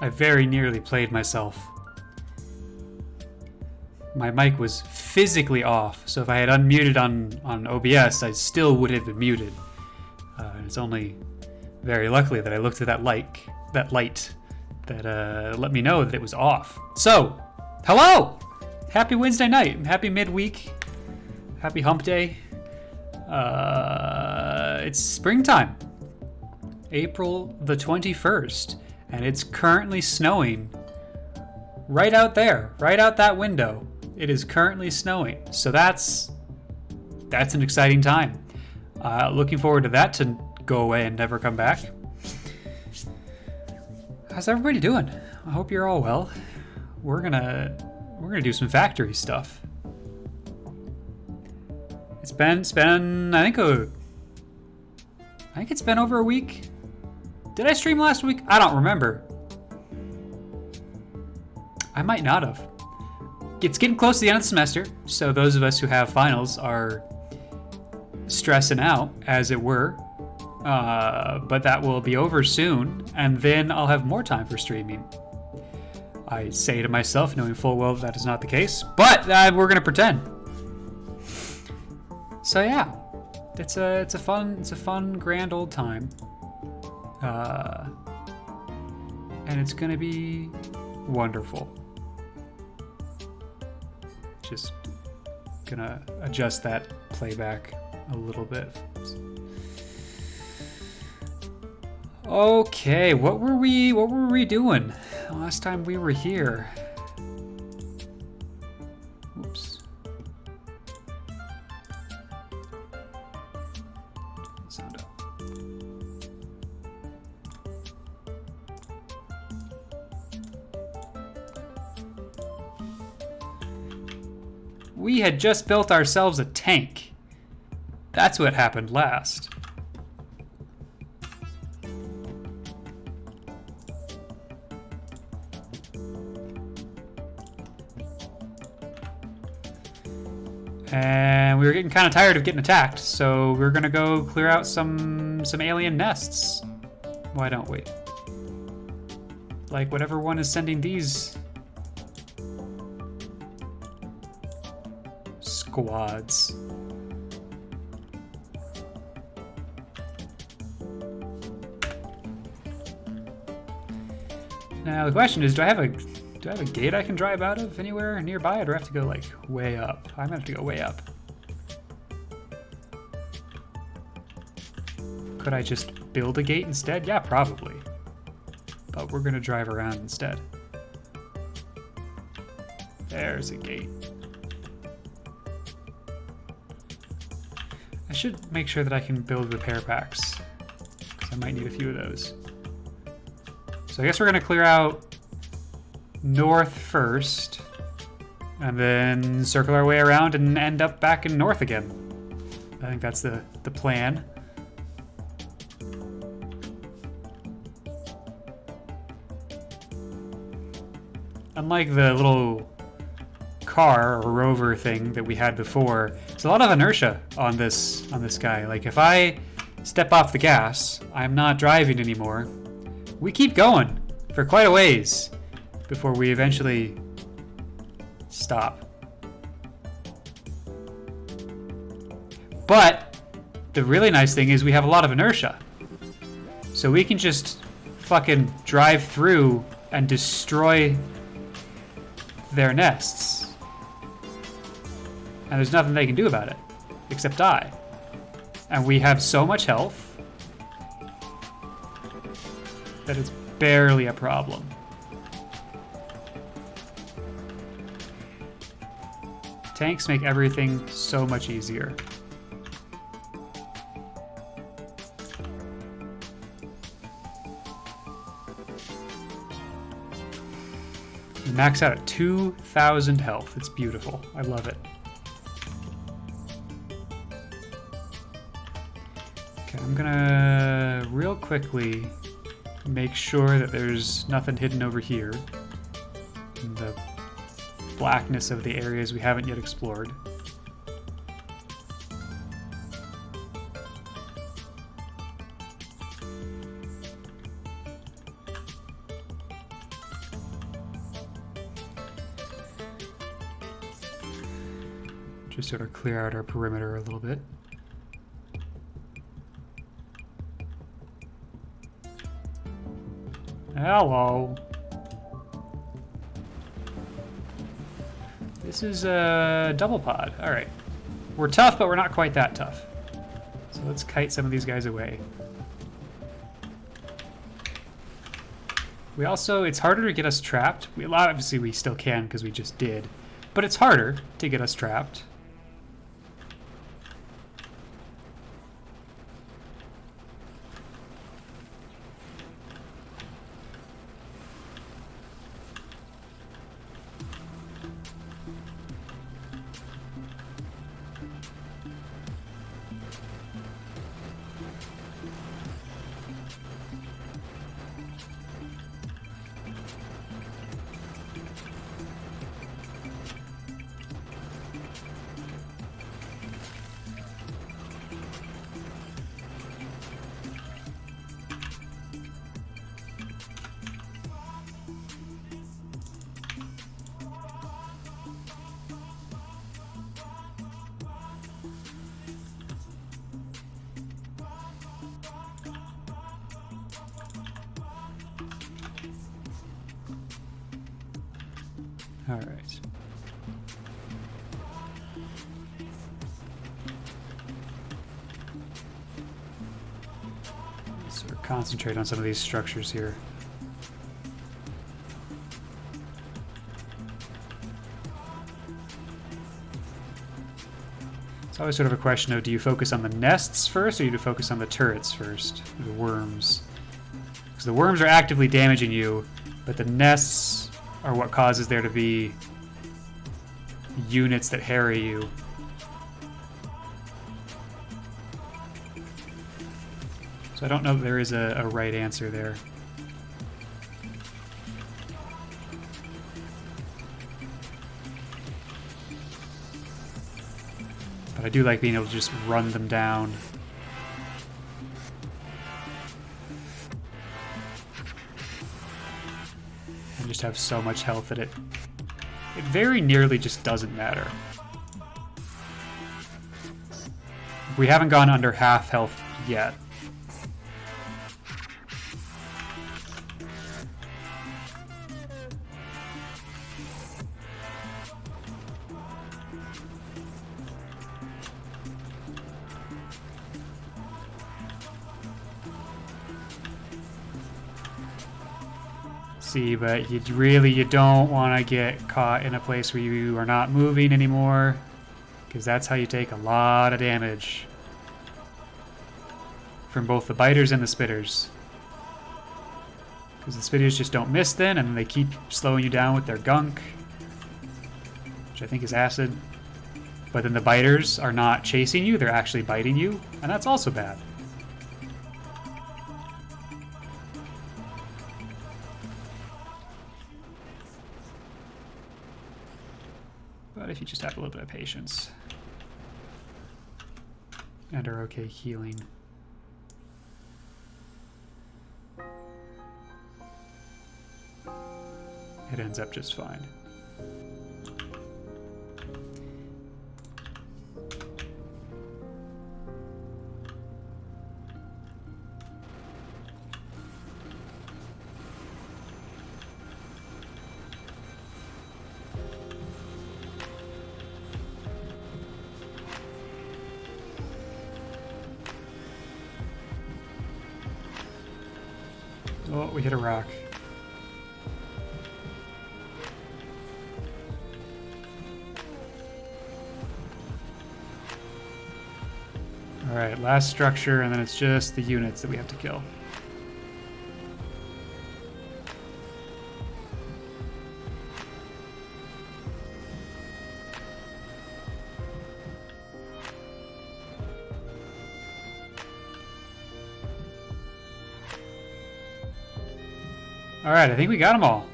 I very nearly played myself. My mic was physically off, so if I had unmuted on OBS, I still would have been muted. It's only very luckily that I looked at that light that let me know that it was off. So, hello! Happy Wednesday night, happy midweek, happy hump day. It's springtime, April the 21st, and it's currently snowing right out there, right out that window. It is currently snowing, so that's an exciting time. Looking forward to that to go away and never come back. How's everybody doing? I hope you're all well. We're gonna do some factory stuff. It's been I think it's been over a week. Did I stream last week? I don't remember. I might not have. It's getting close to the end of the semester, so those of us who have finals are stressing out, as it were. But that will be over soon, and then I'll have more time for streaming. I say to myself, knowing full well that is not the case, but we're gonna pretend. So yeah, it's a fun, grand old time, and it's gonna be wonderful. Just gonna adjust that playback a little bit. Okay, what were we doing last time we were here? Oops. Sound up. We had just built ourselves a tank. That's what happened last. And we were getting kind of tired of getting attacked, so we're gonna go clear out some alien nests. Why don't we? Like whatever one is sending these squads. Now the question is, do I have a gate I can drive out of anywhere nearby, or do I have to go like way up? I'm gonna have to go way up. Could I just build a gate instead? Yeah, probably. But we're gonna drive around instead. There's a gate. I should make sure that I can build repair packs, because I might need a few of those. So I guess we're gonna clear out north first, and then circle our way around and end up back in north again. I think that's the plan. Unlike the little car or rover thing that we had before, there's a lot of inertia on this guy. Like if I step off the gas, I'm not driving anymore. We keep going for quite a ways before we eventually stop. But the really nice thing is we have a lot of inertia. So we can just fucking drive through and destroy their nests. And there's nothing they can do about it, except die. And we have so much health that it's barely a problem. Tanks make everything so much easier. We max out at 2,000 health. It's beautiful. I love it. Okay, I'm gonna real quickly make sure that there's nothing hidden over here in the blackness of the areas we haven't yet explored. Just sort of clear out our perimeter a little bit. Hello. This is a double pod. All right. We're tough, but we're not quite that tough. So let's kite some of these guys away. We also, it's harder to get us trapped. Obviously we still can because we just did, but it's harder to get us trapped. All right. Let's sort of concentrate on some of these structures here. It's always sort of a question of, do you focus on the nests first, or do you focus on the turrets first, or the worms? Because the worms are actively damaging you, but the nests are what causes there to be units that harry you. So I don't know that there is a right answer there. But I do like being able to just run them down. And just have so much health that it very nearly just doesn't matter. We haven't gone under half health yet. See, but you don't want to get caught in a place where you are not moving anymore, because that's how you take a lot of damage from both the biters and the spitters. Because the spitters just don't miss then, and they keep slowing you down with their gunk, which I think is acid. But then the biters are not chasing you, they're actually biting you, and that's also bad. But if you just have a little bit of patience and are okay healing. It ends up just fine. Oh, we hit a rock. Alright, last structure, and then it's just the units that we have to kill. Alright, I think we got them all.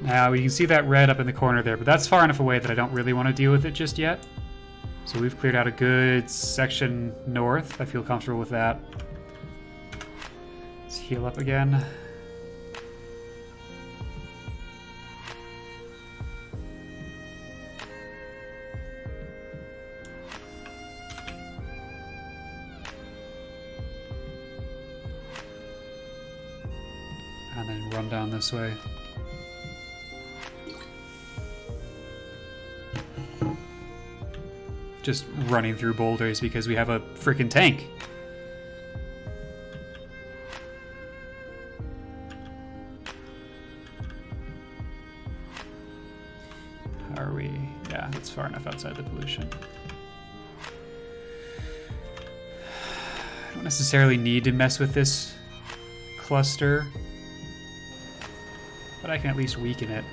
Now, we can see that red up in the corner there, but that's far enough away that I don't really want to deal with it just yet. So we've cleared out a good section north. I feel comfortable with that. Let's heal up again. And then run down this way. Just running through boulders because we have a freaking tank. How are we? Yeah, that's far enough outside the pollution. I don't necessarily need to mess with this cluster, but I can at least weaken it.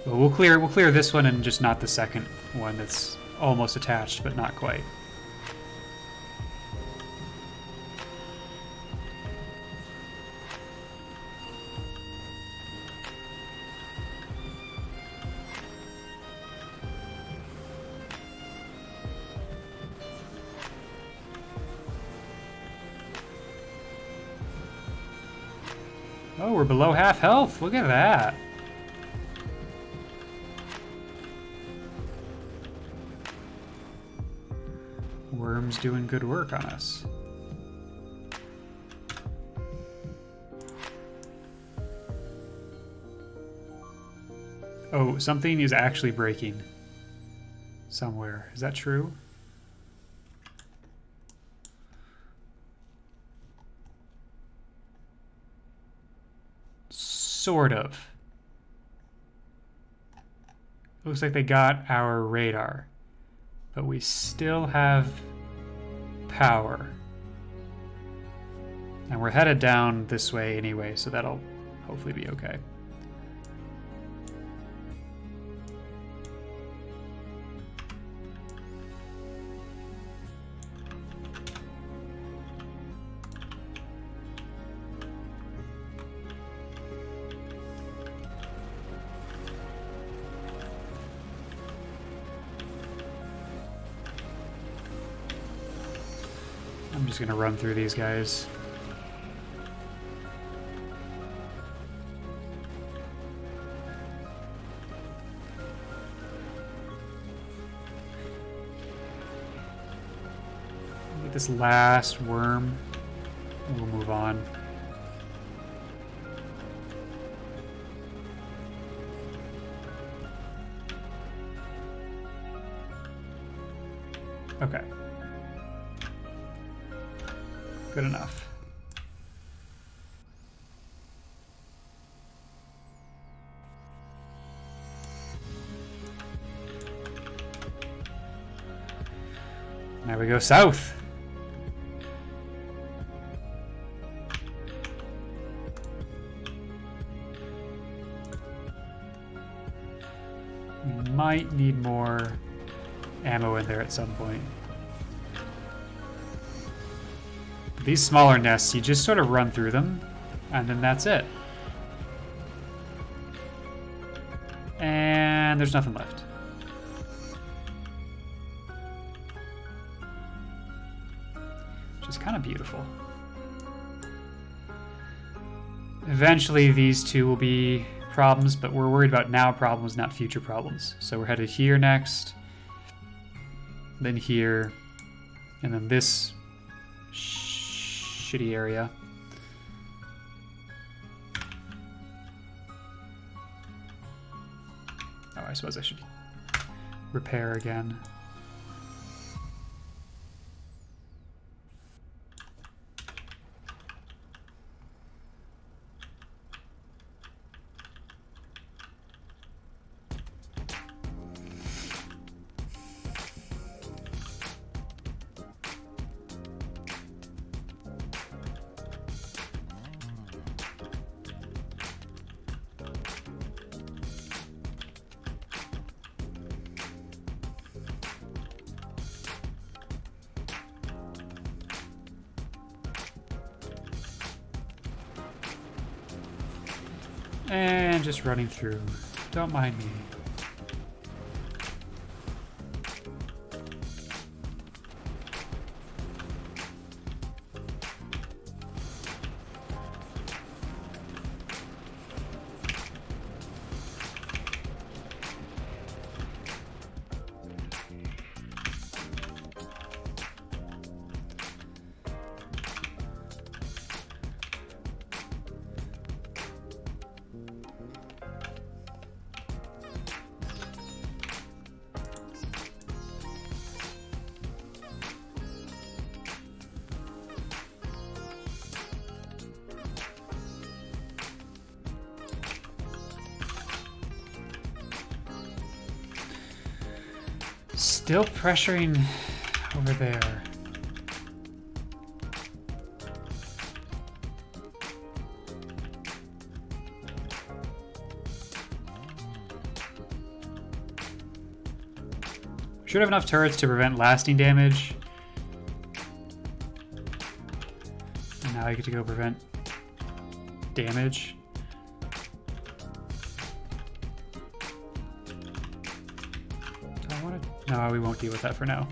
But we'll clear this one and just not the second one that's almost attached, but not quite. Oh, we're below half health. Look at that. Worm's doing good work on us. Oh, something is actually breaking somewhere. Is that true? Sort of. Looks like they got our radar, but we still have power. And we're headed down this way anyway, so that'll hopefully be okay. I'm just gonna run through these guys. Get this last worm, and we'll move on. Okay. Good enough. Now we go south. We might need more ammo in there at some point. These smaller nests, you just sort of run through them, and then that's it. And there's nothing left. Which is kind of beautiful. Eventually these two will be problems, but we're worried about now problems, not future problems. So we're headed here next, then here, and then this shitty area. Oh, I suppose I should repair again. And just running through. Don't mind me. Still pressuring over there. Should have enough turrets to prevent lasting damage. And now I get to go prevent damage. No, we won't deal with that for now.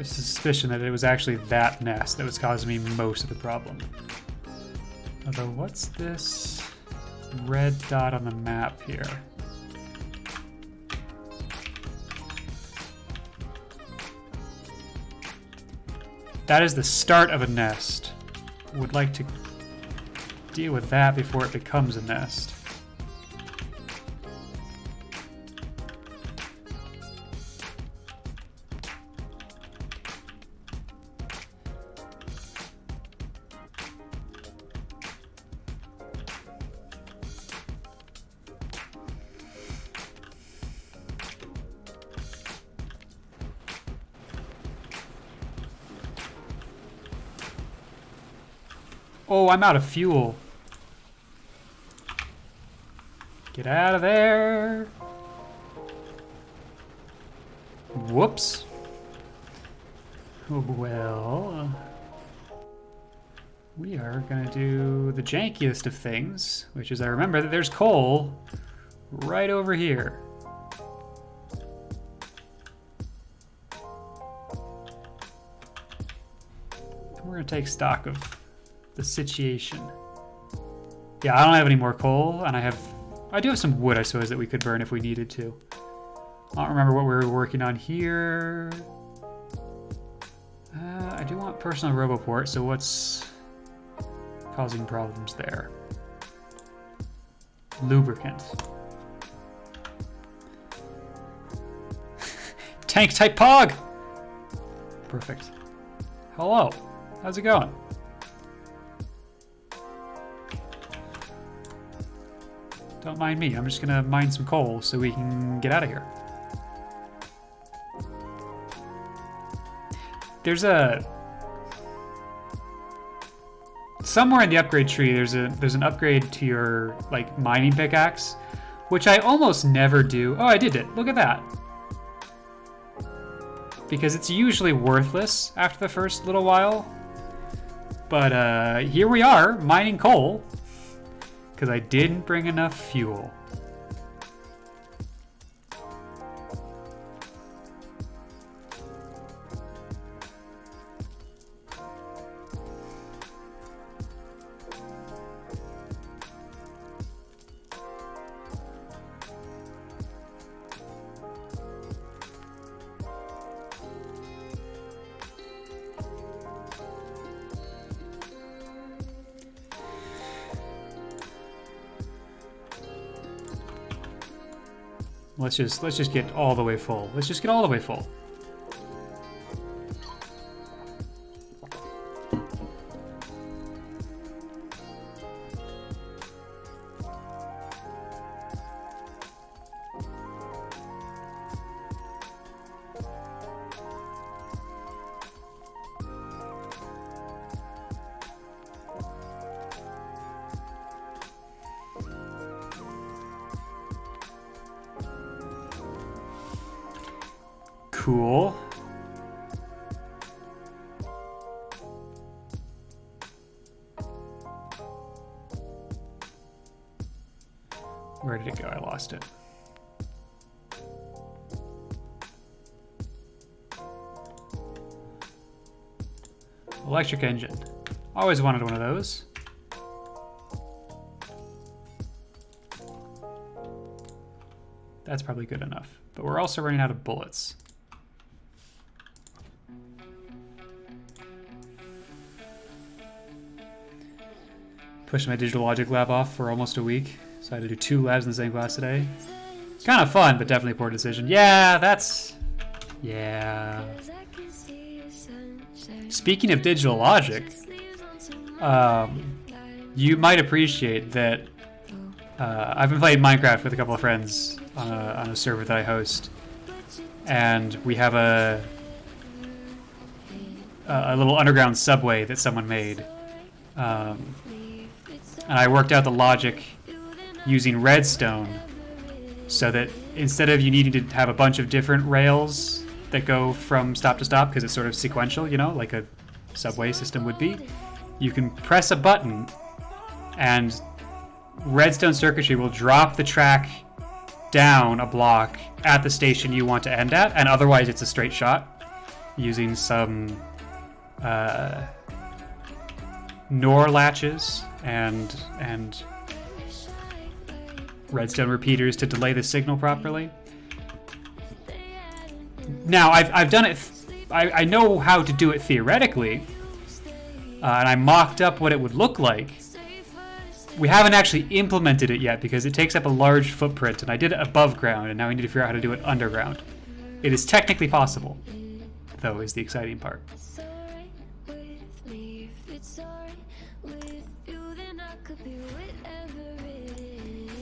a suspicion that it was actually that nest that was causing me most of the problem. Although, what's this red dot on the map here? That is the start of a nest. Would like to deal with that before it becomes a nest. Oh, I'm out of fuel. Get out of there. Whoops. Well, we are gonna do the jankiest of things, which is I remember that there's coal right over here. And we're gonna take stock of the situation. Yeah, I don't have any more coal, and I do have some wood, I suppose, that we could burn if we needed to. I don't remember what we were working on here. I do want personal roboport, so what's causing problems there? Lubricant. Tank type pog! Perfect. Hello, how's it going? Don't mind me, I'm just gonna mine some coal so we can get out of here. There's somewhere in the upgrade tree there's an upgrade to your like mining pickaxe, which I almost never do. Oh, I did it, look at that. Because it's usually worthless after the first little while. But here we are, mining coal. Because I didn't bring enough fuel. Let's just get all the way full. Let's just get all the way full. Cool. Where did it go? I lost it. Electric engine. Always wanted one of those. That's probably good enough. But we're also running out of bullets. Pushed my digital logic lab off for almost a week, so I had to do 2 labs in the same class today. Kind of fun, but definitely a poor decision. Yeah, that's... yeah. Speaking of digital logic, you might appreciate that I've been playing Minecraft with a couple of friends on a server that I host, and we have a little underground subway that someone made. And I worked out the logic using redstone so that instead of you needing to have a bunch of different rails that go from stop to stop, because it's sort of sequential, you know, like a subway system would be, you can press a button and redstone circuitry will drop the track down a block at the station you want to end at, and otherwise it's a straight shot. using some NOR latches and redstone repeaters to delay the signal properly. Now, I've done it. I know how to do it theoretically, and I mocked up what it would look like. We haven't actually implemented it yet because it takes up a large footprint, and I did it above ground, and now we need to figure out how to do it underground. It is technically possible, though, is the exciting part.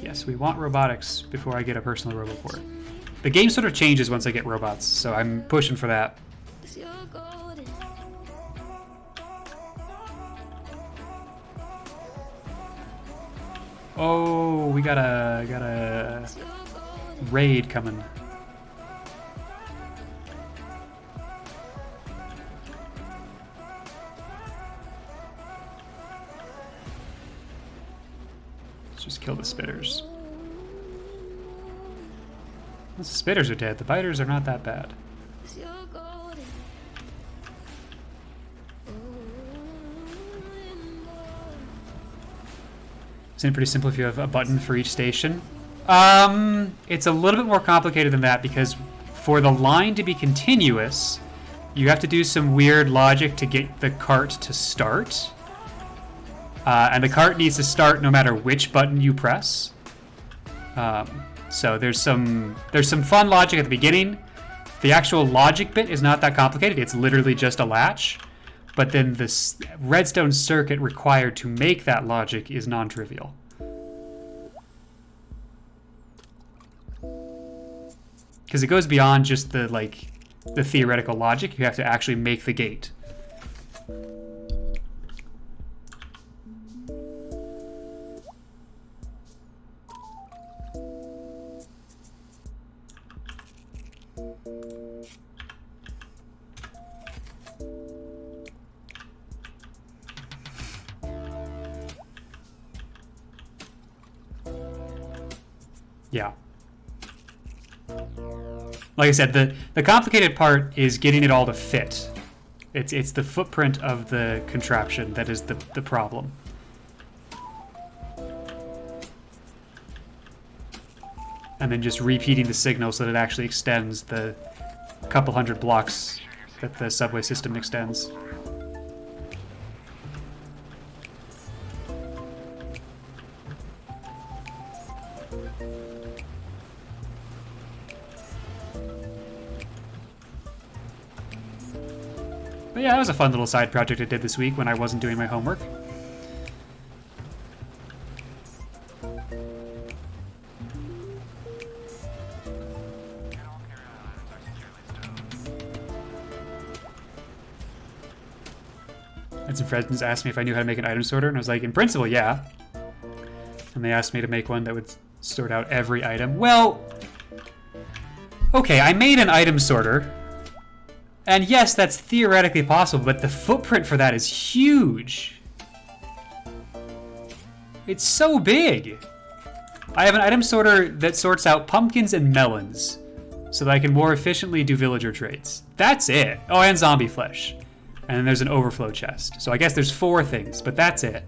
Yes, we want robotics before I get a personal roboport. The game sort of changes once I get robots, so I'm pushing for that. Oh, we got a raid coming. Let's just kill the spitters. Once the spitters are dead, the biters are not that bad. Isn't it pretty simple if you have a button for each station? It's a little bit more complicated than that because for the line to be continuous, you have to do some weird logic to get the cart to start. And the cart needs to start no matter which button you press. So there's some fun logic at the beginning. The actual logic bit is not that complicated. It's literally just a latch. But then this redstone circuit required to make that logic is non-trivial. Because it goes beyond just the theoretical logic. You have to actually make the gate. Yeah. Like I said, the complicated part is getting it all to fit. It's the footprint of the contraption that is the problem. And then just repeating the signal so that it actually extends the couple hundred blocks that the subway system extends. But yeah, that was a fun little side project I did this week when I wasn't doing my homework. And some friends asked me if I knew how to make an item sorter, and I was like, in principle, yeah. And they asked me to make one that would sort out every item. Well, okay, I made an item sorter. And yes, that's theoretically possible, but the footprint for that is huge. It's so big. I have an item sorter that sorts out pumpkins and melons so that I can more efficiently do villager trades. That's it. Oh, and zombie flesh. And then there's an overflow chest. So I guess there's 4 things, but that's it.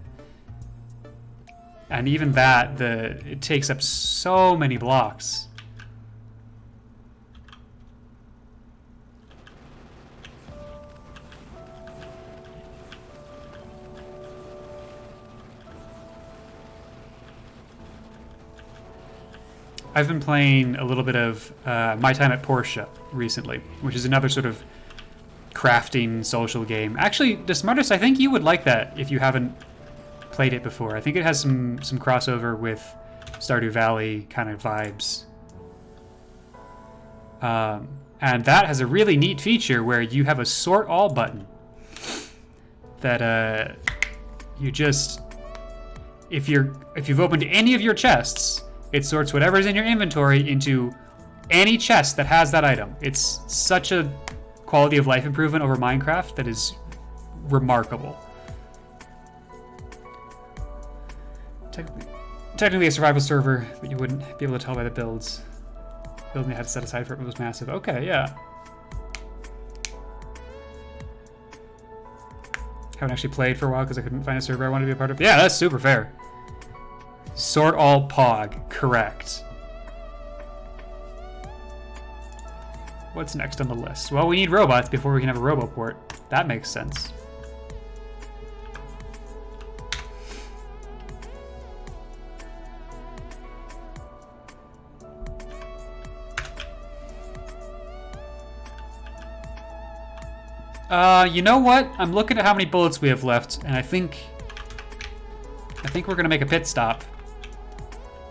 And even that, it takes up so many blocks. I've been playing a little bit of My Time at Porsche recently, which is another sort of crafting social game. Actually, the smartest, I think you would like that if you haven't played it before. I think it has some crossover with Stardew Valley kind of vibes. And that has a really neat feature where you have a sort all button that you just, if you've opened any of your chests, it sorts whatever's in your inventory into any chest that has that item. It's such a quality of life improvement over Minecraft that is remarkable. Technically a survival server, but you wouldn't be able to tell by the builds. Building they had to set aside for it was massive. Okay, yeah. Haven't actually played for a while because I couldn't find a server I wanted to be a part of. Yeah, that's super fair. Sort all pog. Correct. What's next on the list? Well, we need robots before we can have a roboport. That makes sense. You know what? I'm looking at how many bullets we have left, and I think we're gonna make a pit stop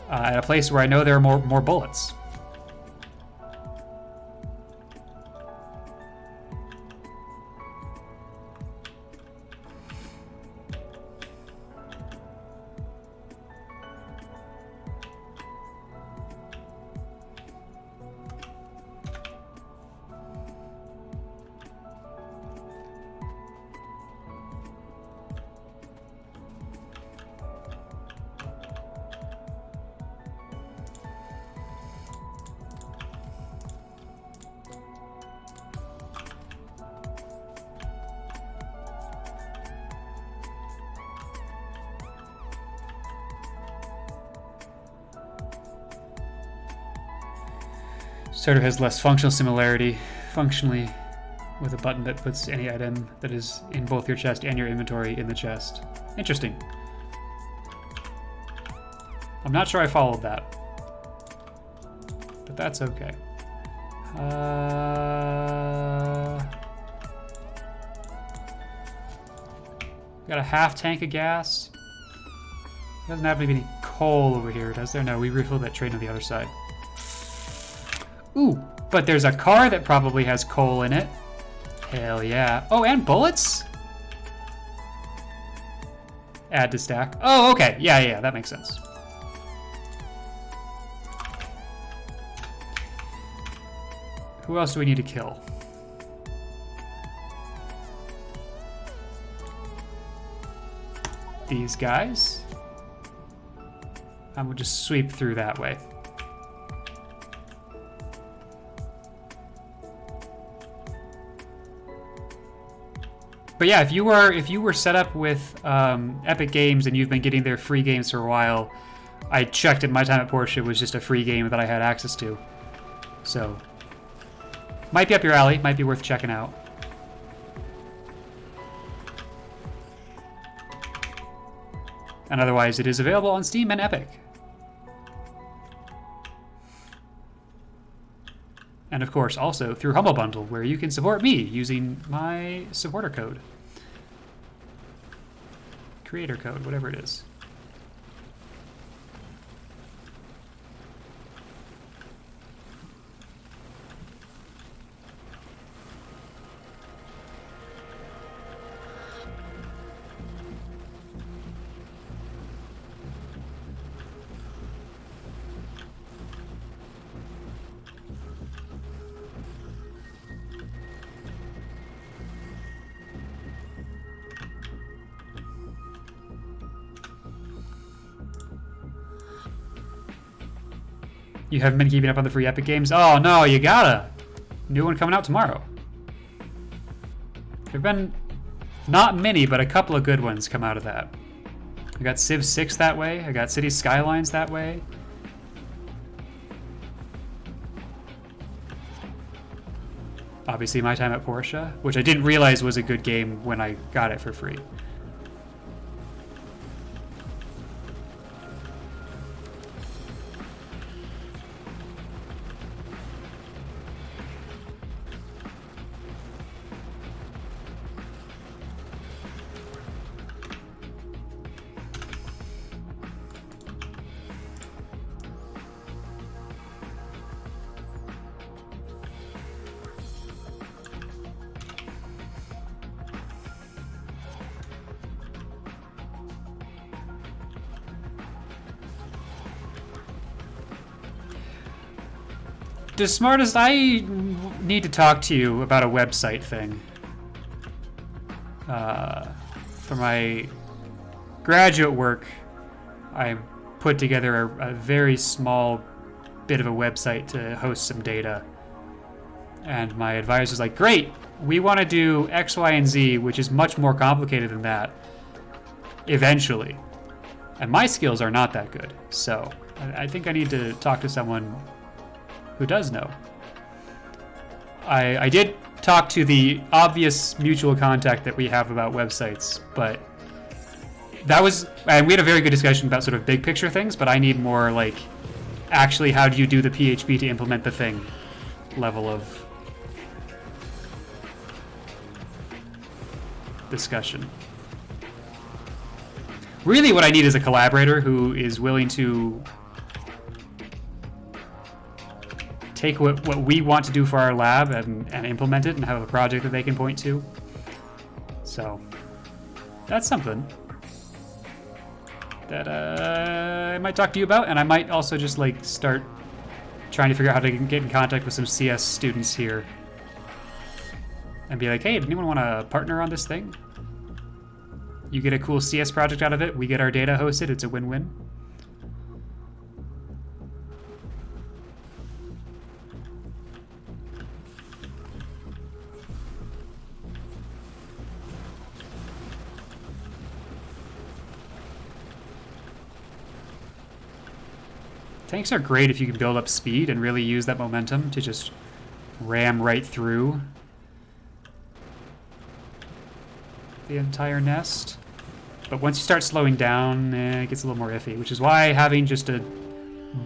at a place where I know there are more bullets. Sort of has less functional similarity, functionally, with a button that puts any item that is in both your chest and your inventory in the chest. Interesting. I'm not sure I followed that, but that's okay. Got a half tank of gas. Doesn't happen to be any coal over here, does there? No, we refilled that train on the other side. Ooh, but there's a car that probably has coal in it. Hell yeah. Oh, and bullets? Add to stack. Oh, okay. Yeah, that makes sense. Who else do we need to kill? These guys. And we'll just sweep through that way. But yeah, if you were set up with Epic Games and you've been getting their free games for a while, I checked, and My Time at Porsche was just a free game that I had access to. So, might be up your alley, might be worth checking out. And otherwise, it is available on Steam and Epic. And of course, also through Humble Bundle, where you can support me using my supporter code. Creator code, whatever it is. You haven't been keeping up on the free Epic games? Oh no, you gotta! New one coming out tomorrow. There've been not many, but a couple of good ones come out of that. I got Civ 6 that way, I got City Skylines that way. Obviously My Time at Porsche, which I didn't realize was a good game when I got it for free. The smartest, I need to talk to you about a website thing. For my graduate work, I put together a very small bit of a website to host some data. And my advisor's like, great, we want to do X, Y, and Z, which is much more complicated than that, eventually. And my skills are not that good, so I think I need to talk to someone who does know. I did talk to the obvious mutual contact that we have about websites, but that was, and we had a very good discussion about sort of big picture things, but I need more like, actually, how do you do the PHP to implement the thing level of discussion. Really what I need is a collaborator who is willing to take what we want to do for our lab and implement it and have a project that they can point to. So that's something that I might talk to you about, and I might also just like start trying to figure out how to get in contact with some CS students here and be like, hey, does anyone want to partner on this thing? You get a cool CS project out of it, we get our data hosted, it's a win-win. Tanks are great if you can build up speed and really use that momentum to just ram right through the entire nest. But once you start slowing down, it gets a little more iffy, which is why having just a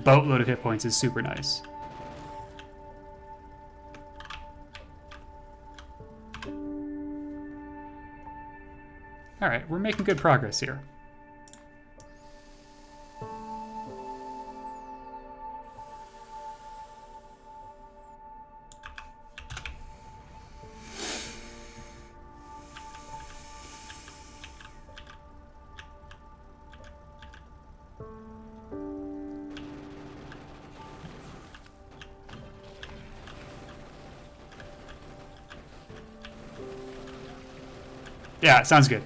boatload of hit points is super nice. Alright, we're making good progress here. Yeah, sounds good.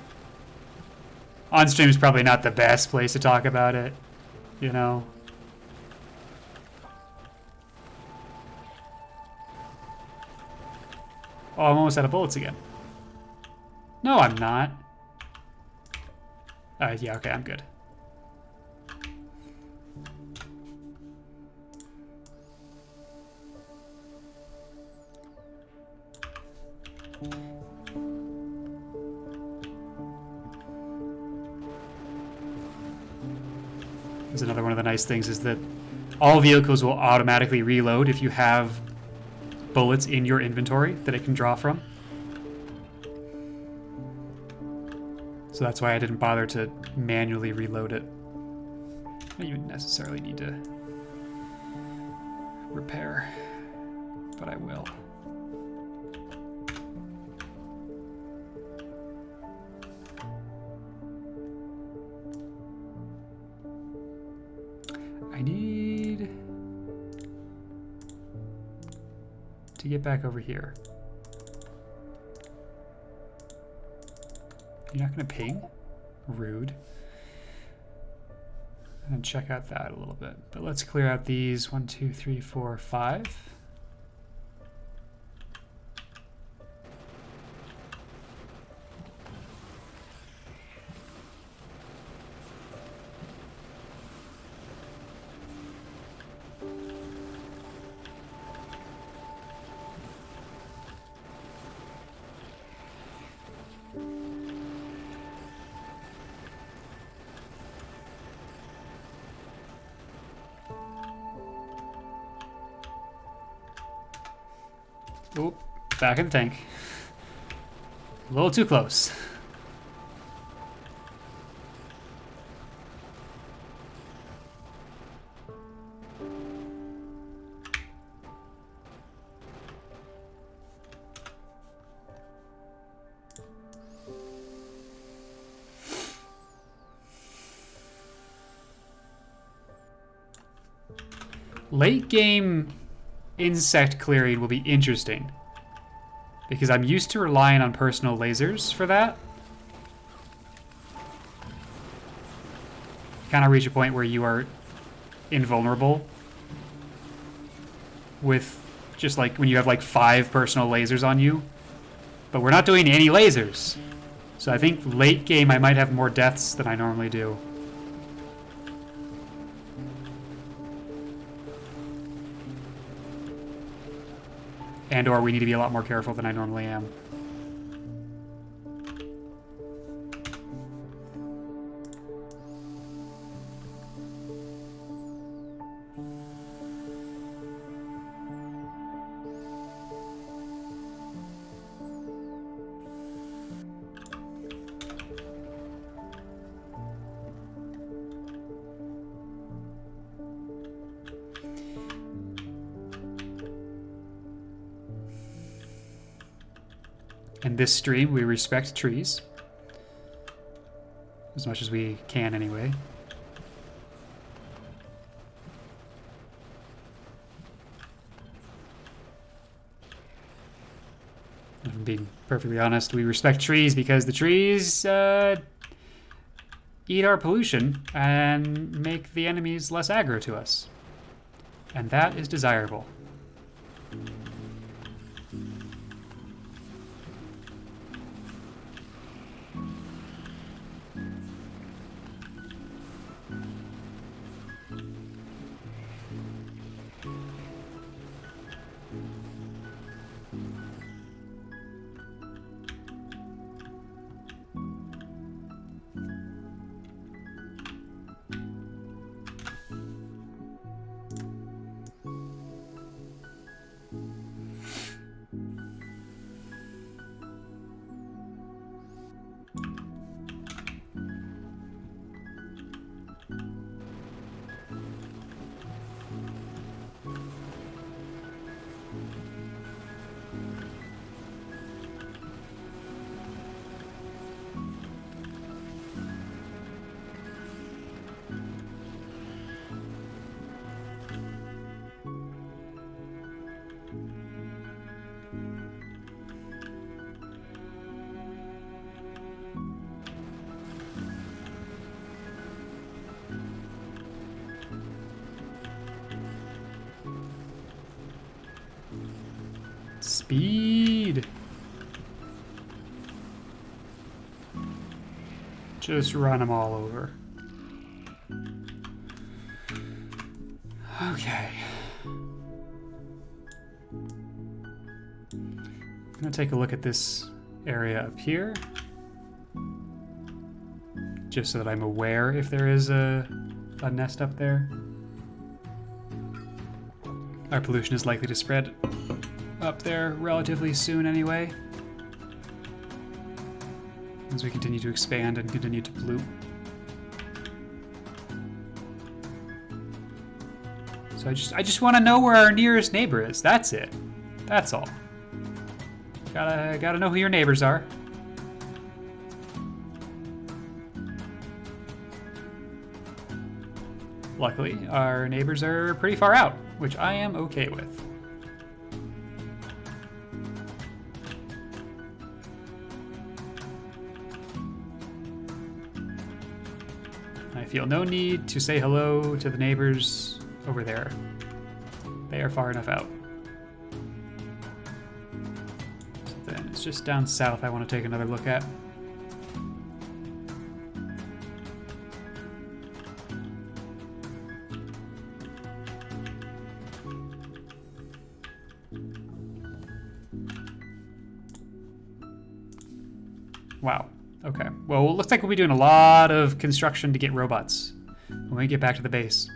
On stream is probably not the best place to talk about it, you know. Oh, I'm almost out of bullets again. No, I'm not. Yeah, okay, I'm good. There's another one of the nice things is that all vehicles will automatically reload if you have bullets in your inventory that it can draw from. So that's why I didn't bother to manually reload it. I don't even necessarily need to repair, but I will. I need to get back over here. You're not going to ping? Rude. And check out that a little bit. But let's clear out these 1, 2, 3, 4, 5. Oop, back in the tank. A little too close. Late game insect clearing will be interesting because I'm used to relying on personal lasers for that. Kind of reach a point where you are invulnerable with just like when you have like 5 personal lasers on you But we're not doing any lasers. So I think late game I might have more deaths than I normally do. And or we need to be a lot more careful than I normally am. In this stream, we respect trees. As much as we can, anyway. If I'm being perfectly honest, we respect trees because the trees eat our pollution and make the enemies less aggro to us. And that is desirable. Speed. Just run them all over. Okay. I'm gonna take a look at this area up here. Just so that I'm aware if there is a nest up there. Our pollution is likely to spread up there relatively soon anyway, as we continue to expand and continue to pollute. So I just want to know where our nearest neighbor is. That's it. That's all. Gotta know who your neighbors are. Luckily, our neighbors are pretty far out, which I am okay with. I feel no need to say hello to the neighbors over there. They are far enough out. So then it's just down south I want to take another look at. Wow. Okay. Well, it looks like we'll be doing a lot of construction to get robots when we get back to the base.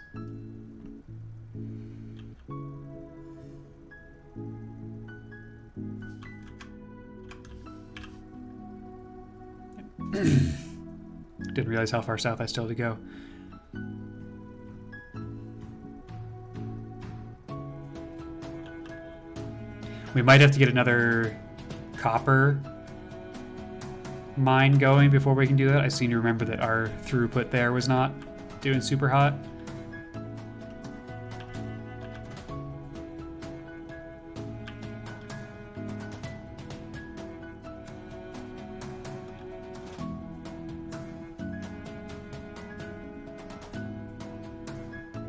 Didn't realize how far south I still had to go. We might have to get another copper mine going before we can do that. I seem to remember that our throughput there was not doing super hot.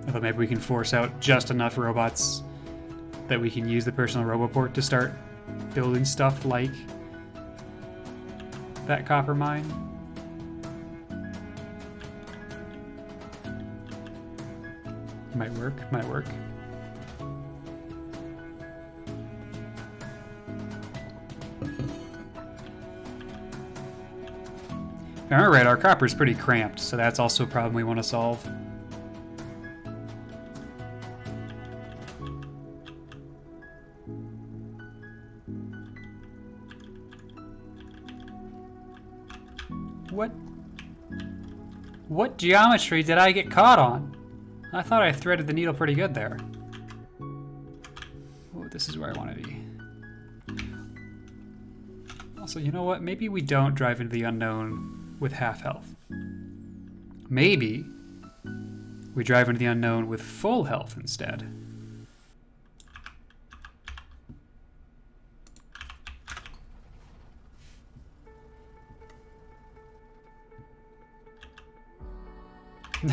Although maybe we can force out just enough robots that we can use the personal roboport to start building stuff like that copper mine. Might work, might work. If I remember right, our copper's pretty cramped, so that's also a problem we want to solve. What geometry did I get caught on? I thought I threaded the needle pretty good there. Oh, this is where I want to be. Also, you know what? Maybe we don't drive into the unknown with half health. Maybe we drive into the unknown with full health instead.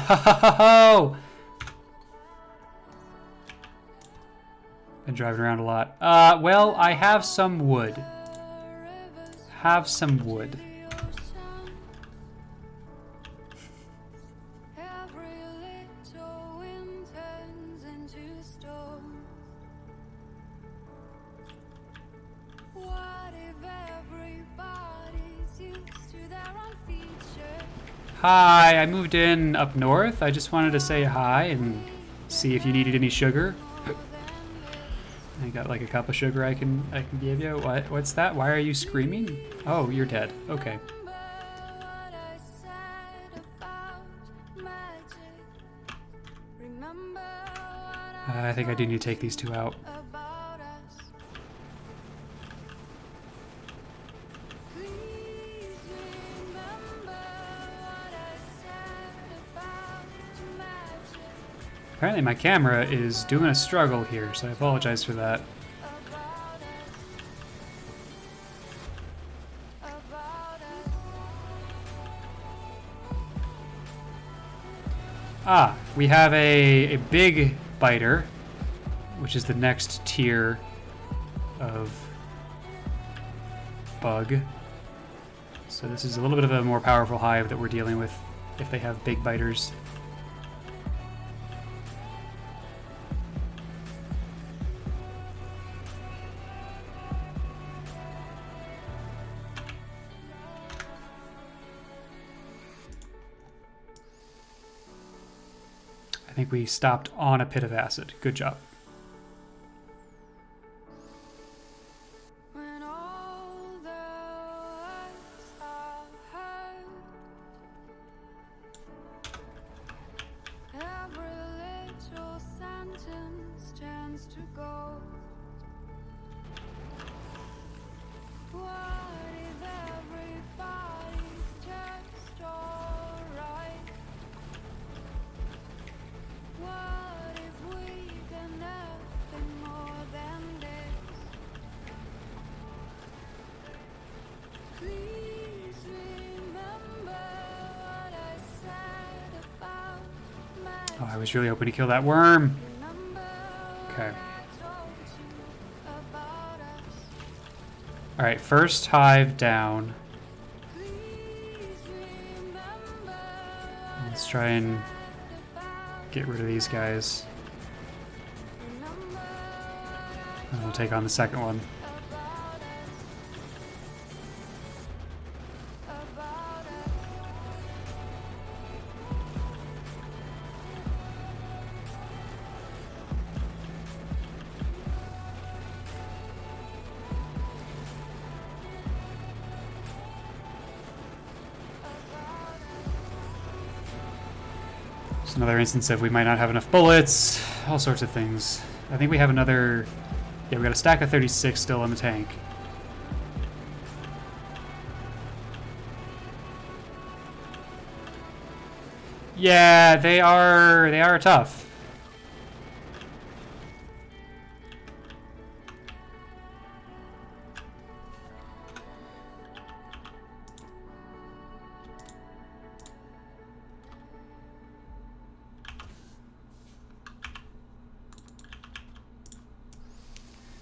No! Been driving around a lot. Well, I have some wood. Have some wood. Hi, I moved in up north. I just wanted to say hi and see if you needed any sugar. I got like a cup of sugar I can give you. What's that? Why are you screaming? Oh, you're dead. Okay. I think I do need to take these two out. Apparently my camera is doing a struggle here, so I apologize for that. Ah, we have a big biter, which is the next tier of bug. So this is a little bit of a more powerful hive that we're dealing with if they have big biters. I think we stopped on a pit of acid. Good job. Oh, I was really hoping to kill that worm. Okay. Alright, first hive down. Let's try and get rid of these guys. And we'll take on the second one. Another instance of we might not have enough bullets, all sorts of things. I think we have another... Yeah, we got a stack of 36 still in the tank. Yeah, they are tough.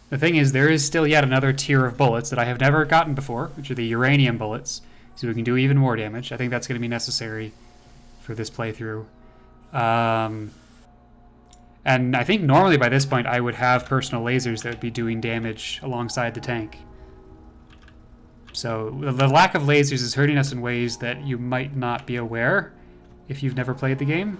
The thing is, there is still yet another tier of bullets that I have never gotten before, which are the uranium bullets. so we can do even more damage. I think that's going to be necessary for this playthrough. And I think normally by this point I would have personal lasers that would be doing damage alongside the tank. So the lack of lasers is hurting us in ways that you might not be aware if you've never played the game.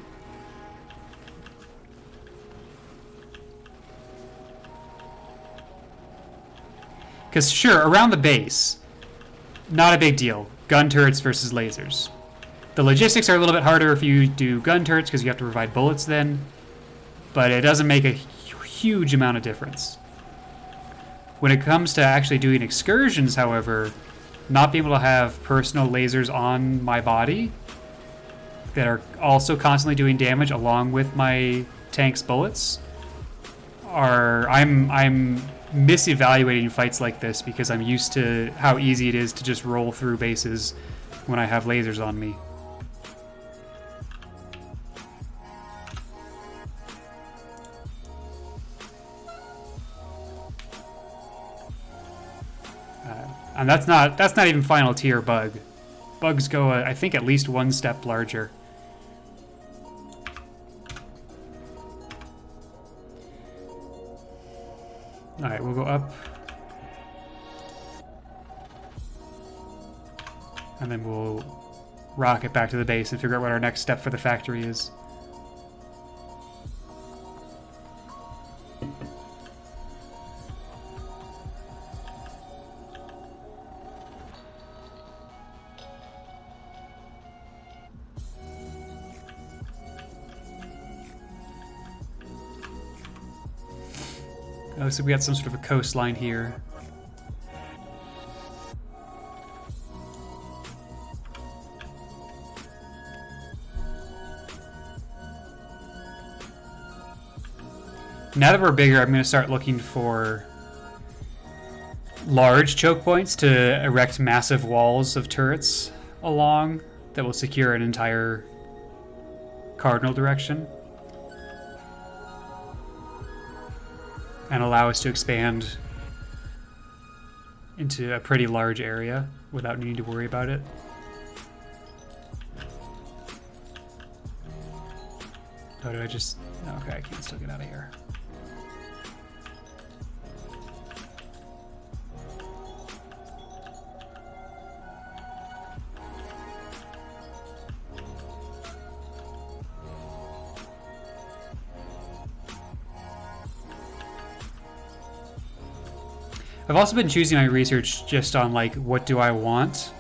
Because sure, around the base, not a big deal. Gun turrets versus lasers. The logistics are a little bit harder if you do gun turrets because you have to provide bullets then, but it doesn't make a huge amount of difference. When it comes to actually doing excursions, however, not being able to have personal lasers on my body that are also constantly doing damage along with my tank's bullets I'm misevaluating fights like this because I'm used to how easy it is to just roll through bases when I have lasers on me. And that's not even final tier bug. Bugs go, I think, at least one step larger. Alright, we'll go up. And then we'll rocket back to the base and figure out what our next step for the factory is. Oh, so we got some sort of a coastline here. Now that we're bigger, I'm going to start looking for large choke points to erect massive walls of turrets along that will secure an entire cardinal direction. And allow us to expand into a pretty large area without needing to worry about it. Oh, did I just... Okay, I can still get out of here. I've also been choosing my research just on, like, what do I want?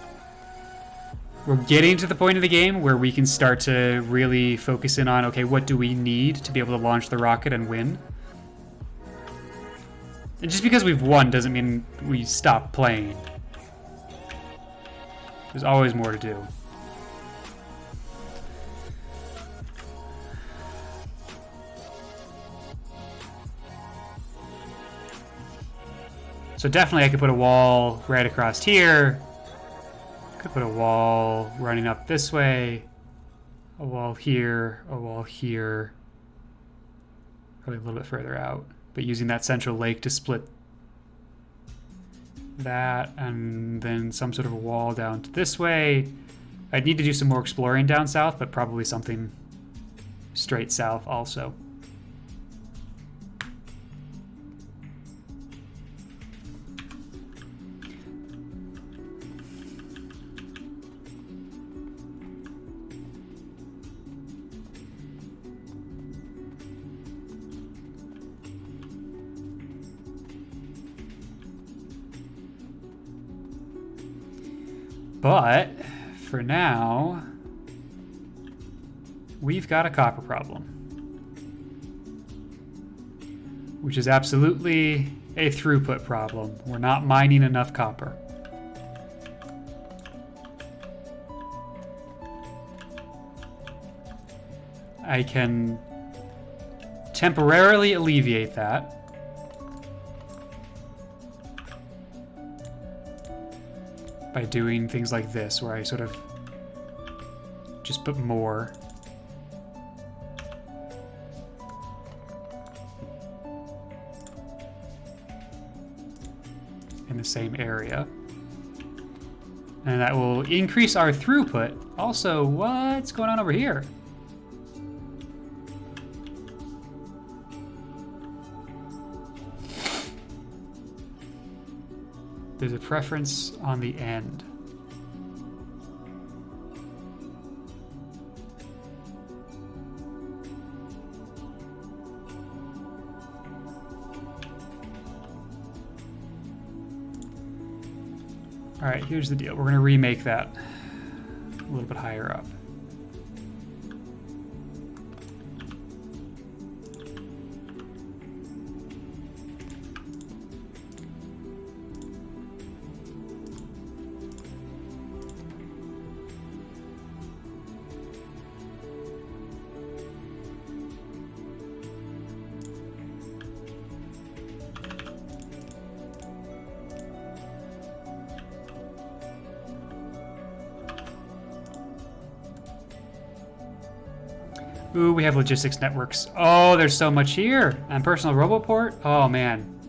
We're getting to the point of the game where we can start to really focus in on, okay, what do we need to be able to launch the rocket and win? And just because we've won doesn't mean we stop playing. There's always more to do. So definitely I could put a wall right across here. Could put a wall running up this way. A wall here, a wall here. Probably a little bit further out. But using that central lake to split that, and then some sort of a wall down to this way. I'd need to do some more exploring down south, but probably something straight south also. But for now, we've got a copper problem, which is absolutely a throughput problem. We're not mining enough copper. I can temporarily alleviate that by doing things like this, where I sort of just put more. In the same area. And that will increase our throughput. Also, what's going on over here? There's a preference on the end. All right, here's the deal. We're going to remake that a little bit higher up. Ooh, we have logistics networks. Oh, there's so much here. And personal roboport? Oh, man.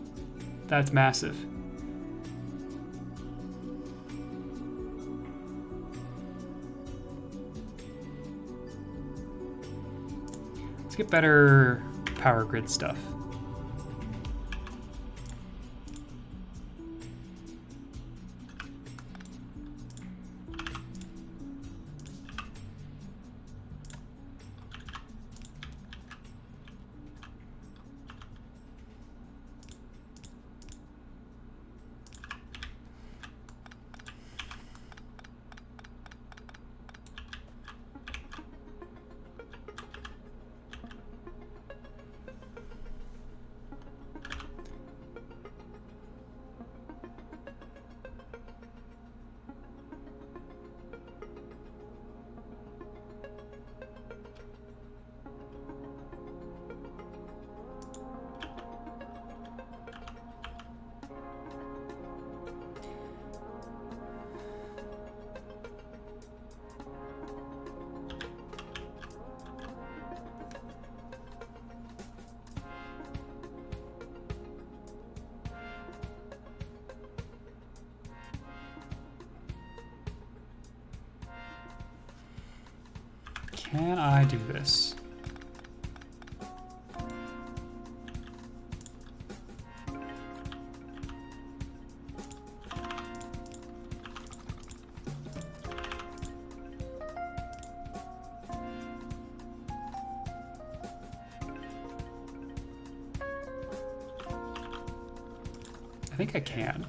That's massive. Let's get better power grid stuff. Can I do this? I think I can.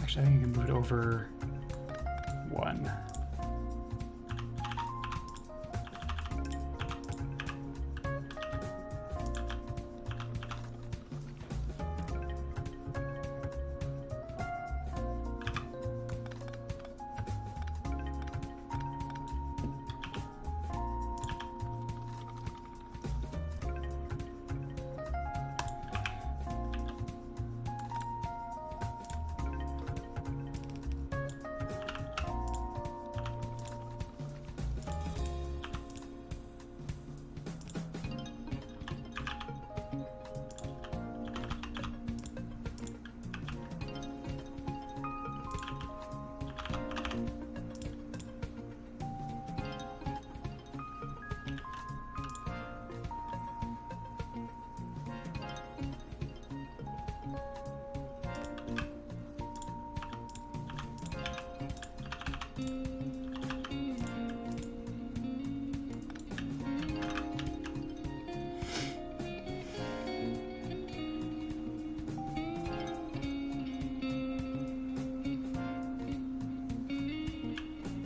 Actually, I think I can move it over one.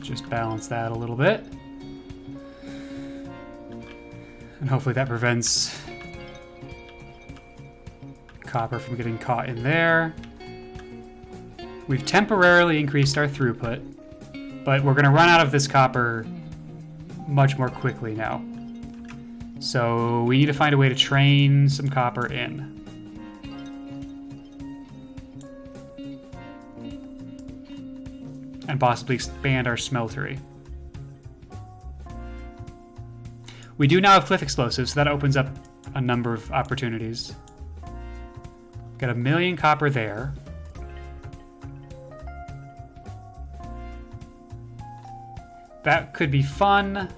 Just balance that a little bit. And hopefully that prevents copper from getting caught in there. We've temporarily increased our throughput, but we're going to run out of this copper much more quickly now. So we need to find a way to train some copper in. And possibly expand our smeltery. We do now have cliff explosives, so that opens up a number of opportunities. Got 1 million copper there. That could be fun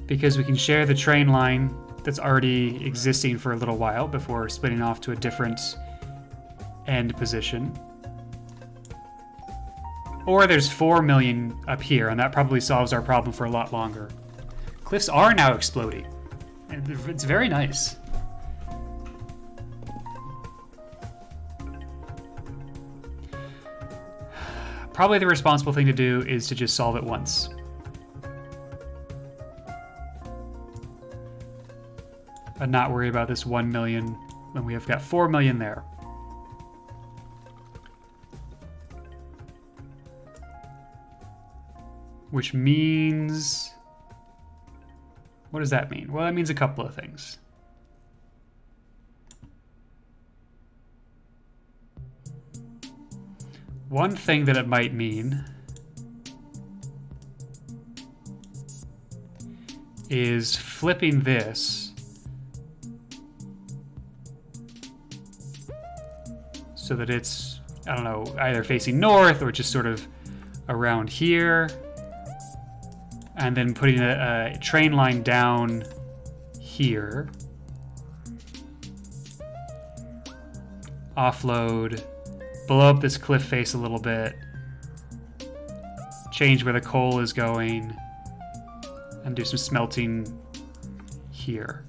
because we can share the train line that's already existing for a little while before splitting off to a different end position. Or there's 4 million up here, and that probably solves our problem for a lot longer. Cliffs are now exploding, and it's very nice. Probably the responsible thing to do is to just solve it once. And not worry about this 1 million when we have got 4 million there. Which means... what does that mean? Well, that means a couple of things. One thing that it might mean is flipping this so that it's, I don't know, either facing north or just sort of around here. And then putting a train line down here. Offload. Blow up this cliff face a little bit. Change where the coal is going. And do some smelting here.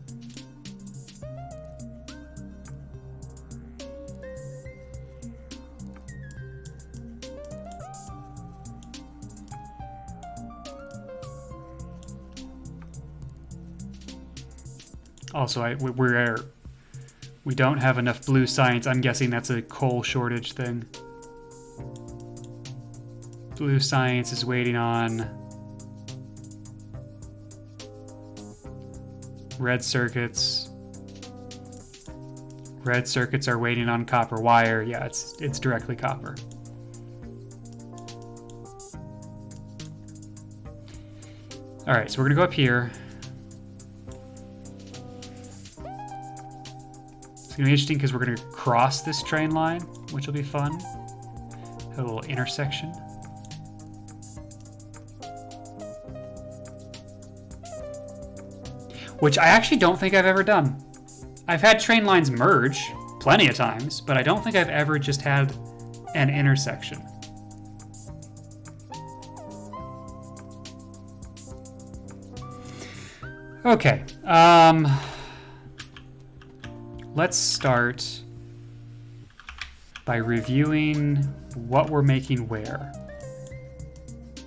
Also, we don't have enough blue science. I'm guessing that's a coal shortage thing. Blue science is waiting on red circuits. Red circuits are waiting on copper wire. Yeah, it's directly copper. All right, so we're gonna go up here. It's gonna be interesting because we're gonna cross this train line, which will be fun. Have a little intersection. Which I actually don't think I've ever done. I've had train lines merge plenty of times, but I don't think I've ever just had an intersection. Okay, let's start by reviewing what we're making where.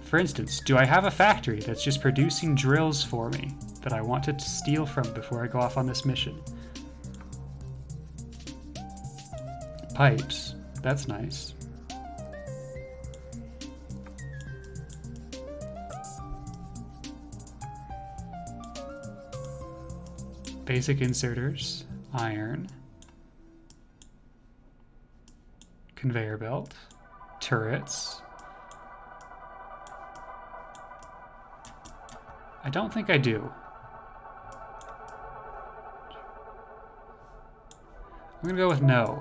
For instance, do I have a factory that's just producing drills for me that I want to steal from before I go off on this mission? Pipes, that's nice. Basic inserters, iron, conveyor belt, turrets. I don't think I do. I'm gonna go with no.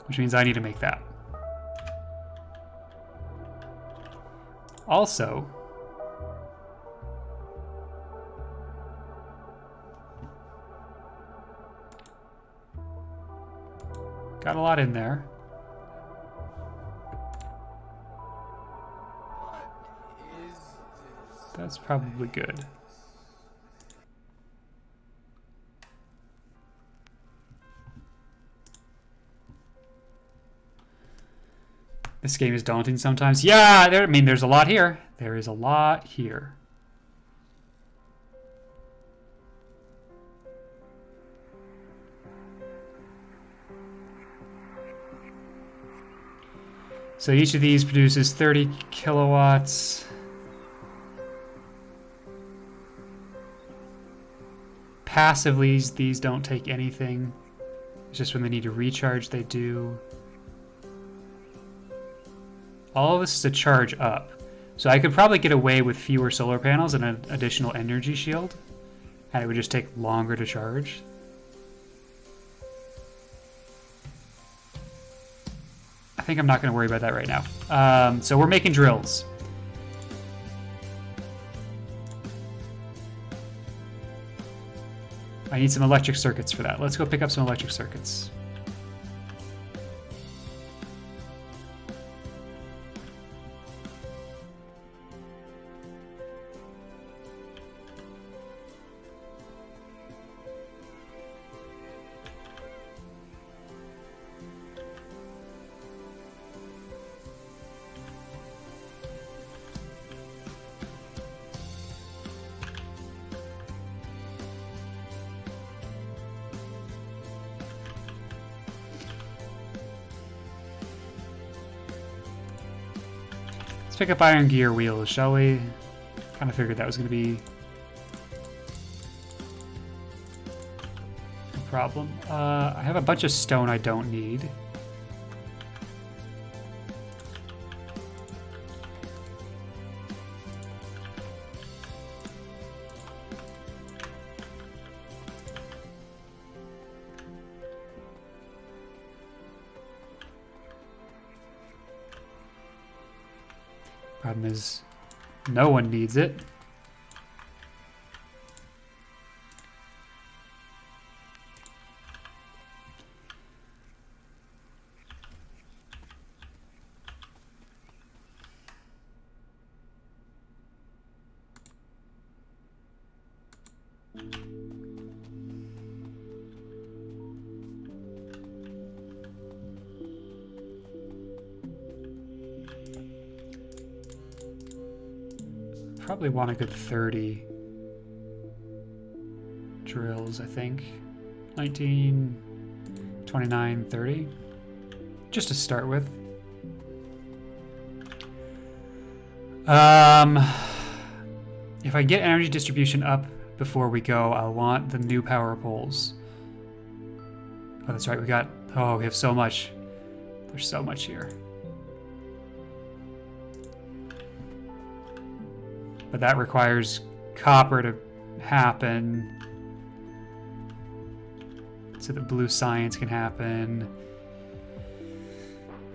Which means I need to make that. Also, got a lot in there. That's probably good. This game is daunting sometimes. Yeah, I mean, there's a lot here. There is a lot here. So each of these produces 30 kilowatts. Passively, these don't take anything. It's just when they need to recharge, they do. All of this is a charge up. So I could probably get away with fewer solar panels and an additional energy shield. And it would just take longer to charge. I think I'm not going to worry about that right now. So we're making drills. I need some electric circuits for that. Let's go pick up some electric circuits. Pick up iron gear wheels, shall we? Kind of figured that was going to be a problem. I have a bunch of stone I don't need. Problem is, no one needs it. Probably want a good 30 drills, I think. 19, 29, 30. Just to start with. If I get energy distribution up before we go, I'll want the new power poles. Oh, that's right, we have so much. There's so much here. But that requires copper to happen so that blue science can happen.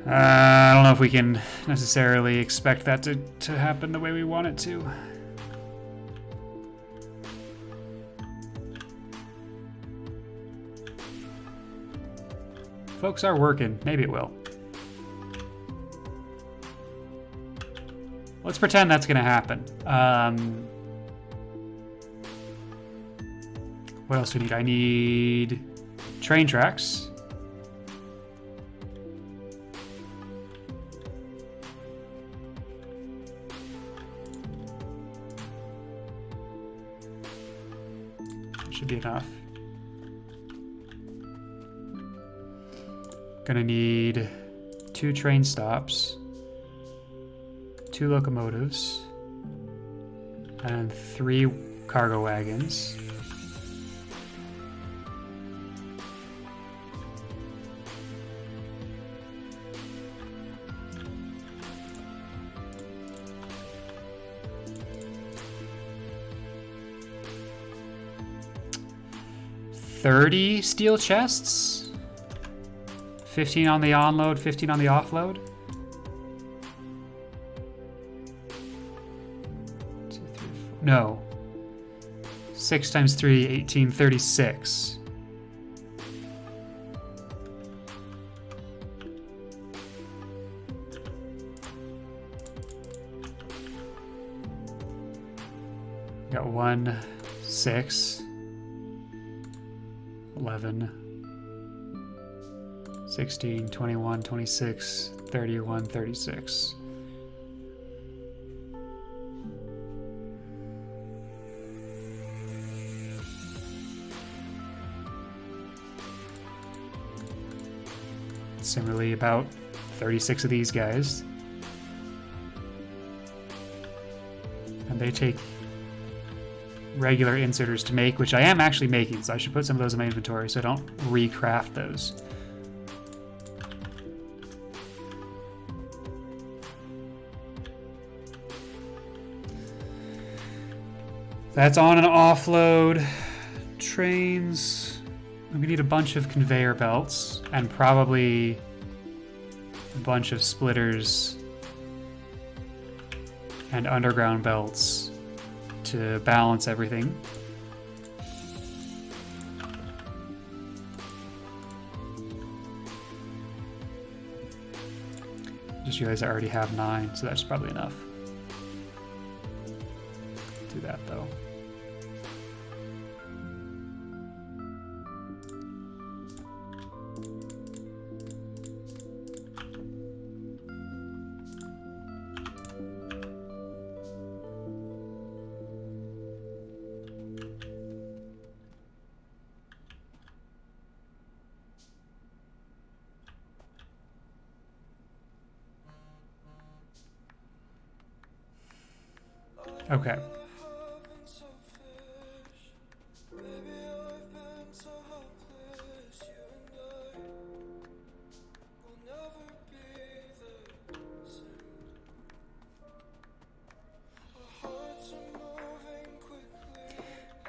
I don't know if we can necessarily expect that to happen the way we want it to. Folks are working. Maybe it will. Let's pretend that's going to happen. What else do we need? I need train tracks. Should be enough. Gonna need 2 train stops. 2 locomotives, and 3 cargo wagons. $30 steel chests, 15 on the onload, 15 on the offload. No. 6 times 3, 18, 36. Got 1, 6, 11, 16, 21, 26, 31, 36. Similarly, about 36 of these guys. And they take regular inserters to make, which I am actually making, so I should put some of those in my inventory so I don't recraft those. That's on and offload. Trains. We need a bunch of conveyor belts and probably a bunch of splitters and underground belts to balance everything. Just realized I already have 9, so that's probably enough. Do that though. Okay.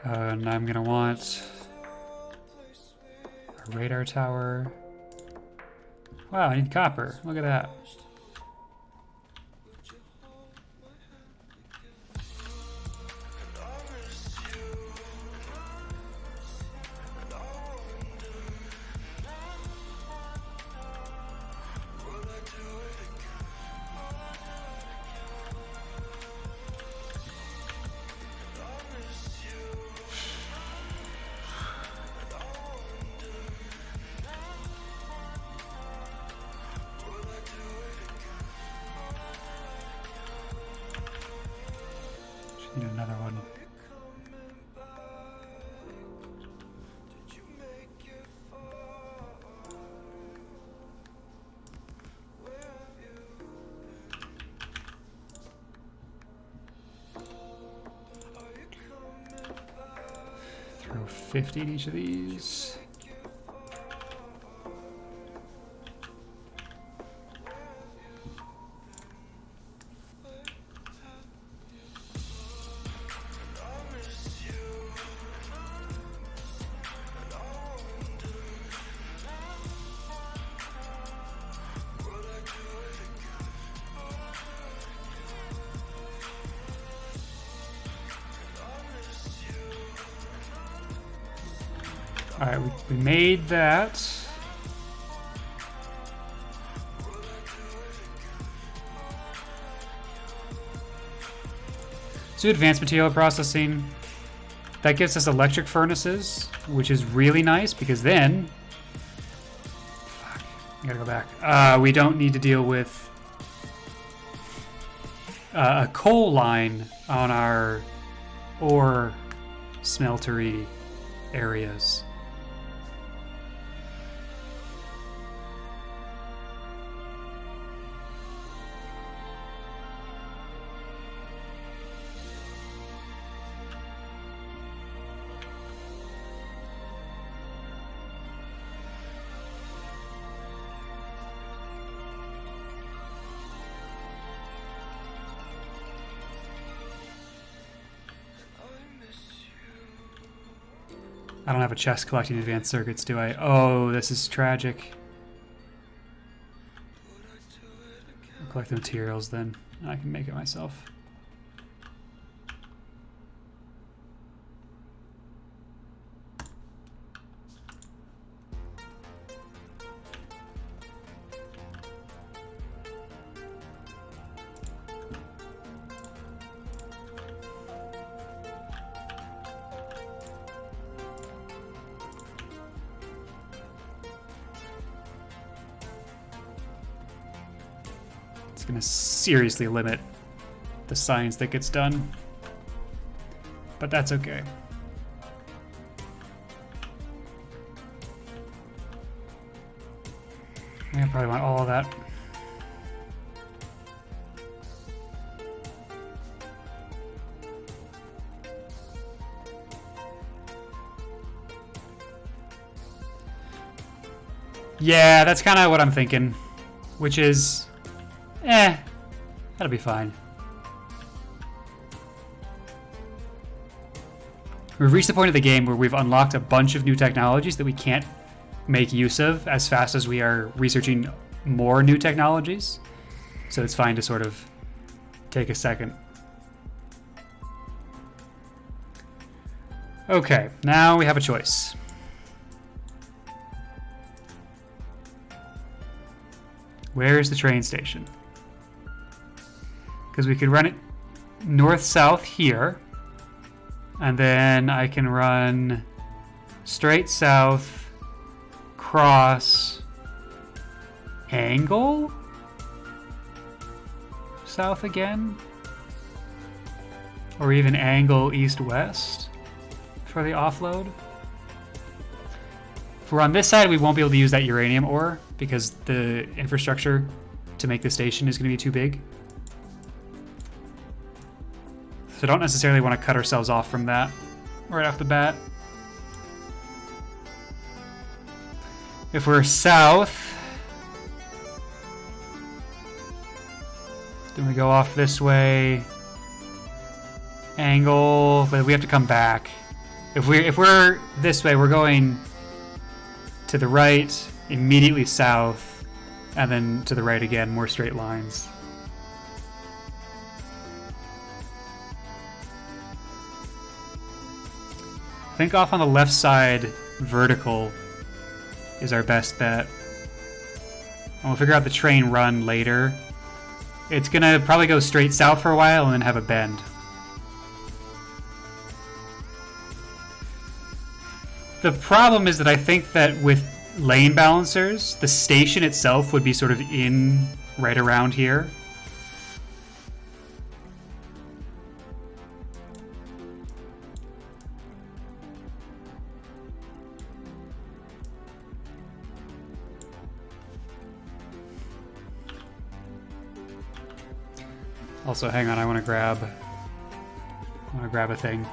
And I'm gonna want a radar tower. Wow, I need copper. Look at that. Need another one. Throw 50 in each of these. All right, we made that. Let's do advanced material processing. That gives us electric furnaces, which is really nice because then, fuck, I gotta go back. We don't need to deal with a coal line on our ore smeltery areas. I don't have a chest collecting advanced circuits, do I? Oh, this is tragic. I'll collect the materials then, and I can make it myself. It's going to seriously limit the science that gets done, but that's okay. I probably want all of that. Yeah, that's kind of what I'm thinking, which is, that'll be fine. We've reached the point of the game where we've unlocked a bunch of new technologies that we can't make use of as fast as we are researching more new technologies. So it's fine to sort of take a second. Okay, now we have a choice. Where is the train station? Because we could run it north-south here, and then I can run straight south, cross, angle, south again, or even angle east-west for the offload. If we're on this side, we won't be able to use that uranium ore because the infrastructure to make the station is going to be too big. So I don't necessarily want to cut ourselves off from that right off the bat. If we're south, then we go off this way, angle, but we have to come back. If we're this way, we're going to the right, immediately south, and then to the right again, more straight lines. I think off on the left side, vertical is our best bet. And we'll figure out the train run later. It's gonna probably go straight south for a while and then have a bend. The problem is that I think that with lane balancers, the station itself would be sort of in right around here. Also, hang on, I want to grab a thing.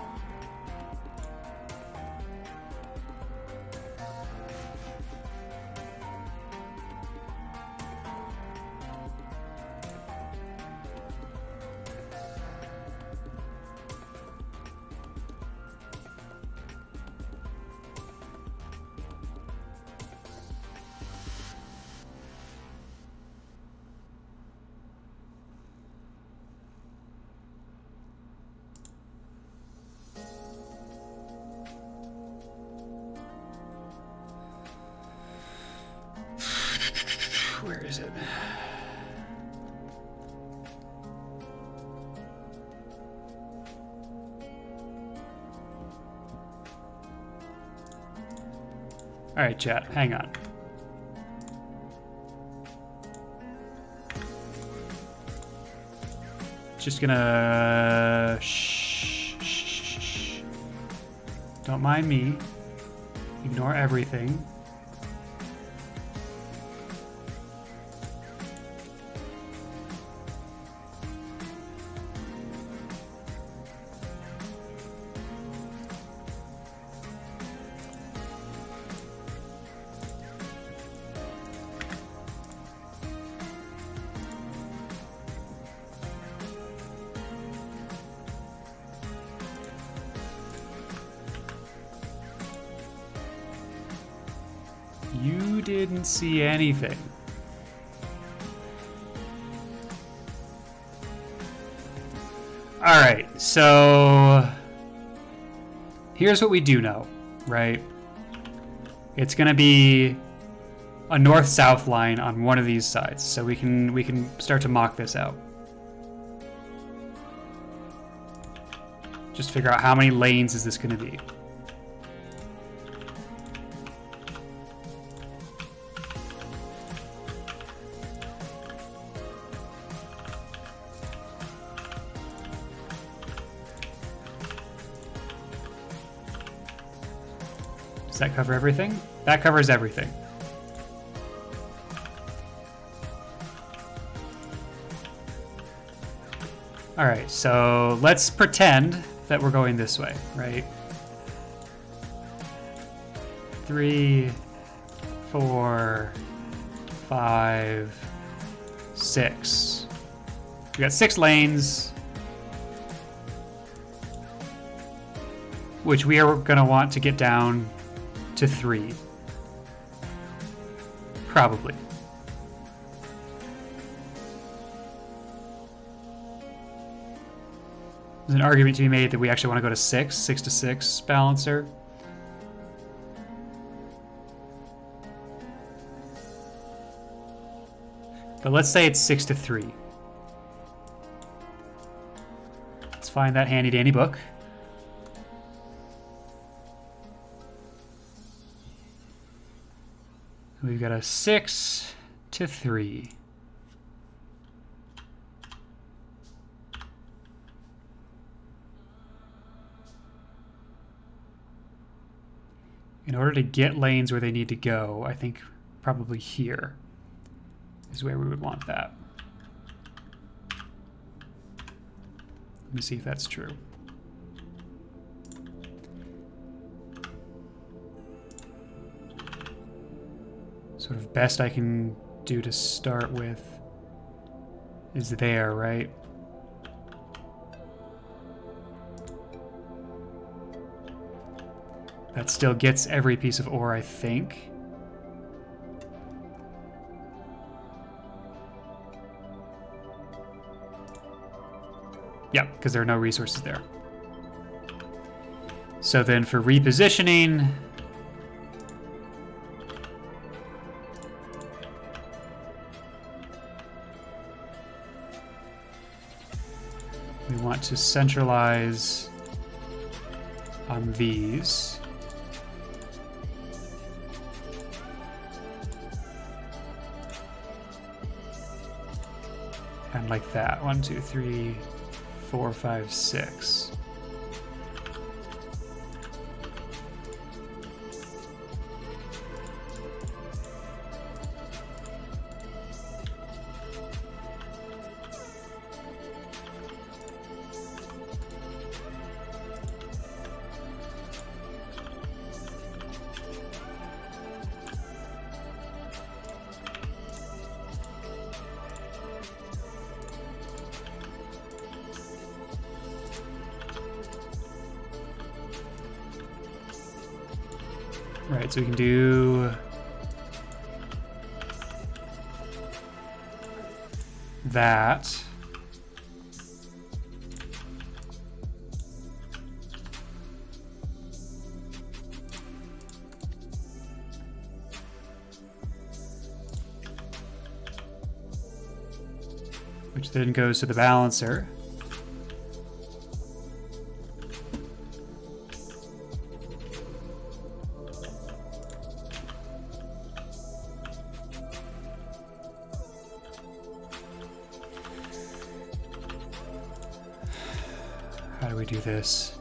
Where is it? All right, chat, hang on. Just gonna shh. Don't mind me. Ignore everything. You didn't see anything. All right, so here's what we do know, right? It's gonna be a north-south line on one of these sides, so we can start to mock this out. Just figure out how many lanes is this gonna be. Does that cover everything? That covers everything. All right, so let's pretend that we're going this way, right? 3, 4, 5, 6. We got 6 lanes. which we are going to want to get down to 3. Probably. There's an argument to be made that we actually want to go to 6 to 6 balancer. But let's say it's 6 to 3. Let's find that handy dandy book. We've got a 6 to 3. In order to get lanes where they need to go, I think probably here is where we would want that. Let me see if that's true. Sort of best I can do to start with is there, right? That still gets every piece of ore, I think. Yeah, because there are no resources there. So then for repositioning, we want to centralize on these. And like that. 1, 2, 3, 4, 5, 6. Right, so we can do that. Which then goes to the balancer. How do we do this?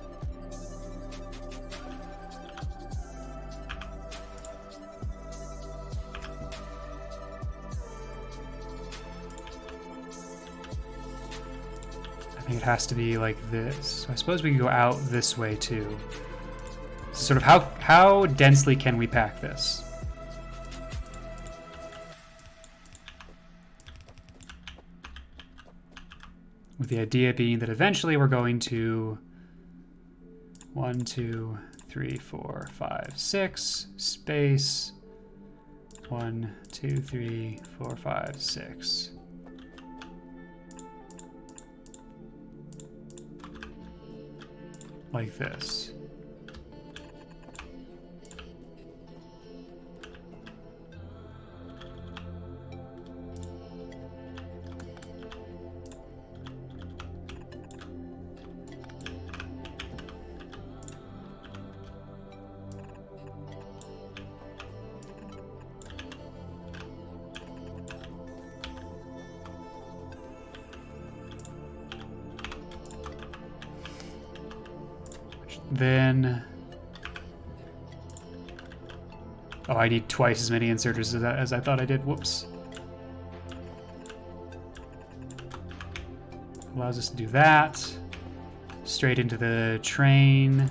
I think it has to be like this. So I suppose we can go out this way too. So sort of how densely can we pack this? With the idea being that eventually we're going to 1, 2, 3, 4, 5, 6 space 1, 2, 3, 4, 5, 6. Like this. Then, oh, I need twice as many inserters as I thought I did. Whoops. Allows us to do that. Straight into the train.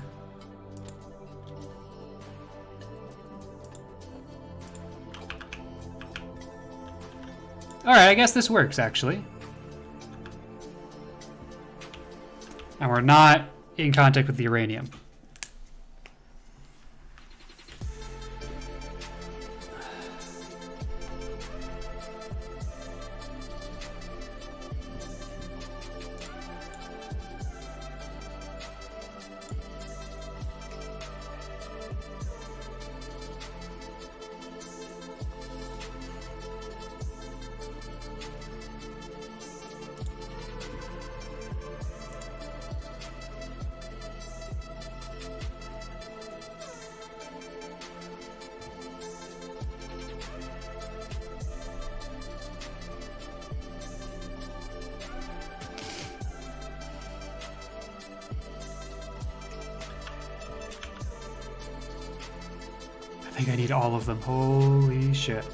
All right, I guess this works actually. And we're not in contact with the uranium. think I need all of them. Holy shit.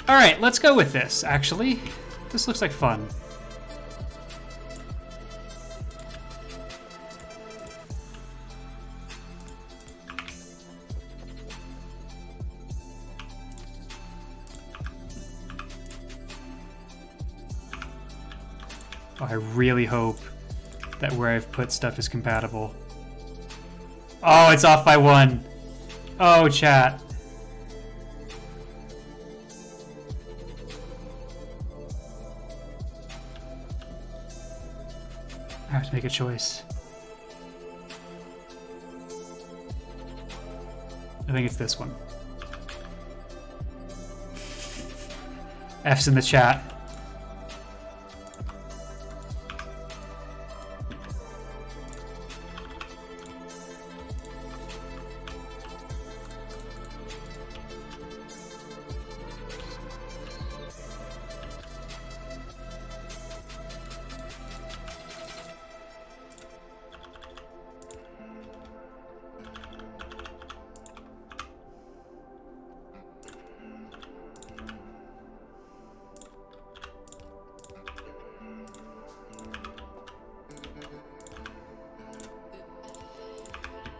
Alright, let's go with this, actually. This looks like fun. Oh, I really hope that where I've put stuff is compatible. Oh, it's off by 1. Oh, chat. I have to make a choice. I think it's this one. F's in the chat.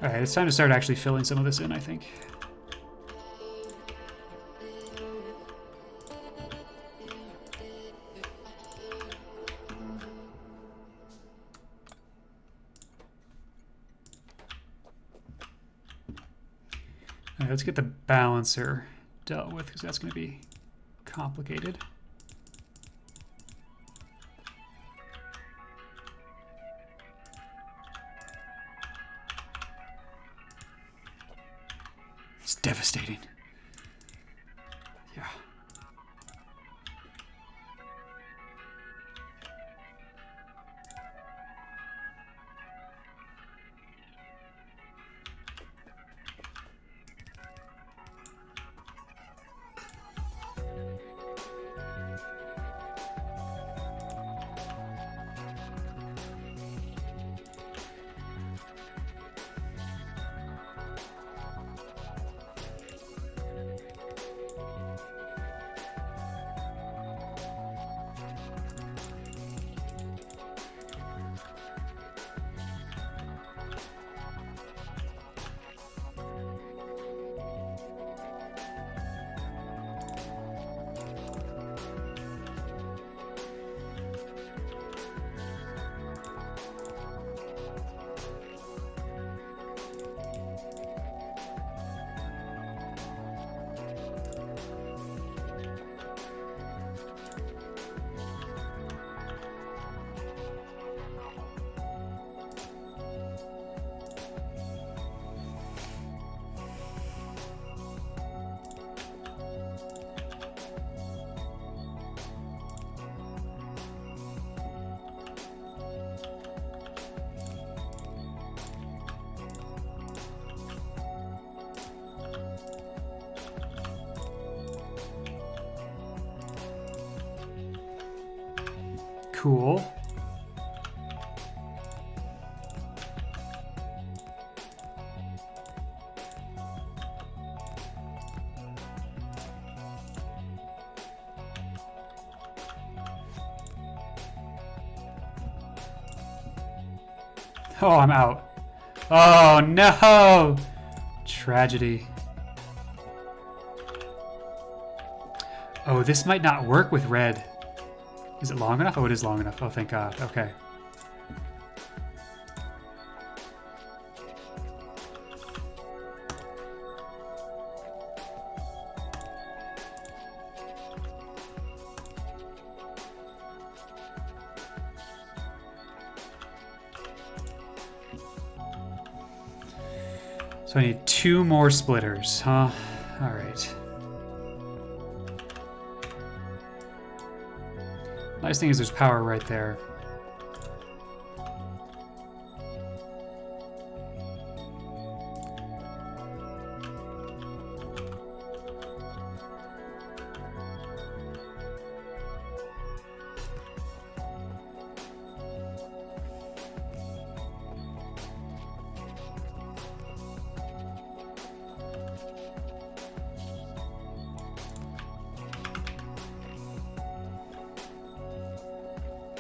Alright, it's time to start actually filling some of this in, I think. Alright, let's get the balancer dealt with, because that's going to be complicated. It's devastating. Yeah. Cool. Oh, I'm out. Oh, no! Tragedy. Oh, this might not work with red. Is it long enough? Oh, it is long enough. Oh, thank God. Okay. So I need 2 more splitters, huh? All right. Nice thing is there's power right there.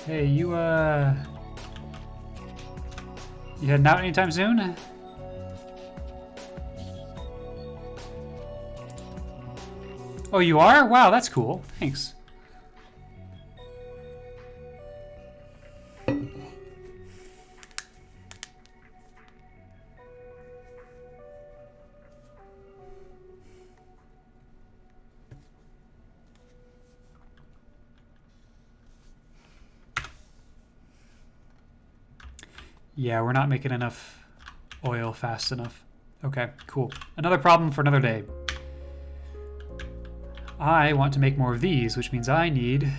Hey, you heading out anytime soon? Oh, you are? Wow, that's cool. Thanks. Yeah, we're not making enough oil fast enough. Okay, cool. Another problem for another day. I want to make more of these, which means I need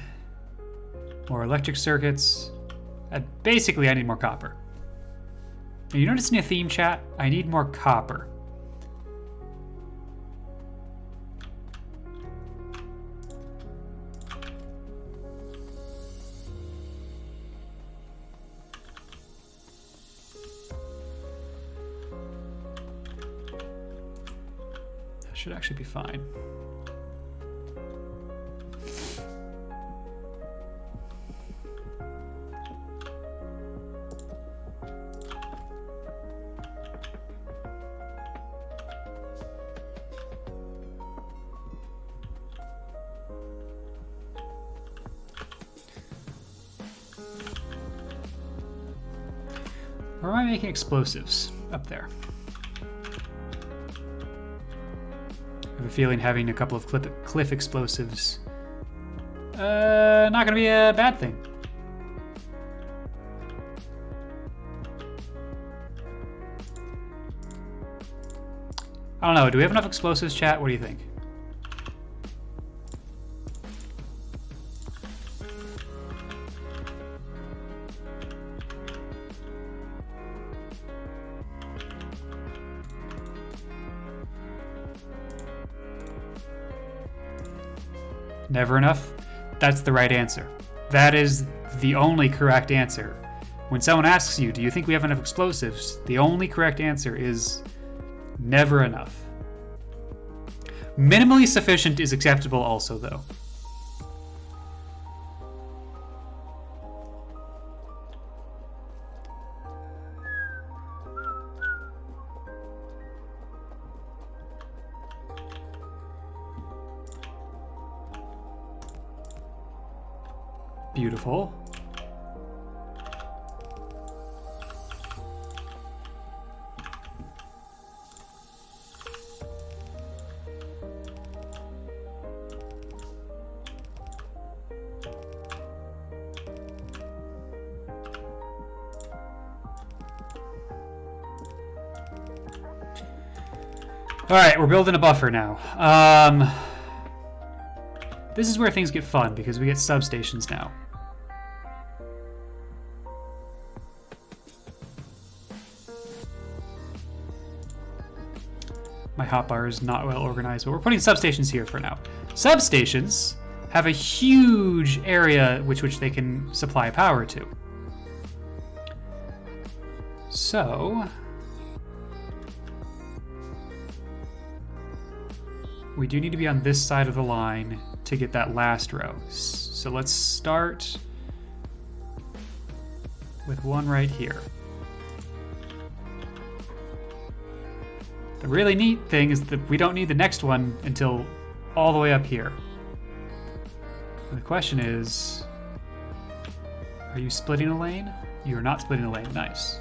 more electric circuits. Basically, I need more copper. Are you noticing a theme, chat? I need more copper. That should actually be fine. Or am I making explosives up there? I have a feeling having a couple of cliff explosives not gonna be a bad thing. I don't know, do we have enough explosives, chat? What do you think? Never enough? That's the right answer. That is the only correct answer. When someone asks you, do you think we have enough explosives? The only correct answer is never enough. Minimally sufficient is acceptable also, though. Beautiful. All right, we're building a buffer now. This is where things get fun because we get substations now. My hotbar is not well organized, but we're putting substations here for now. Substations have a huge area which they can supply power to. So we do need to be on this side of the line to get that last row. So let's start with one right here. The really neat thing is that we don't need the next one until all the way up here. And the question is, are you splitting a lane? You are not splitting a lane, nice.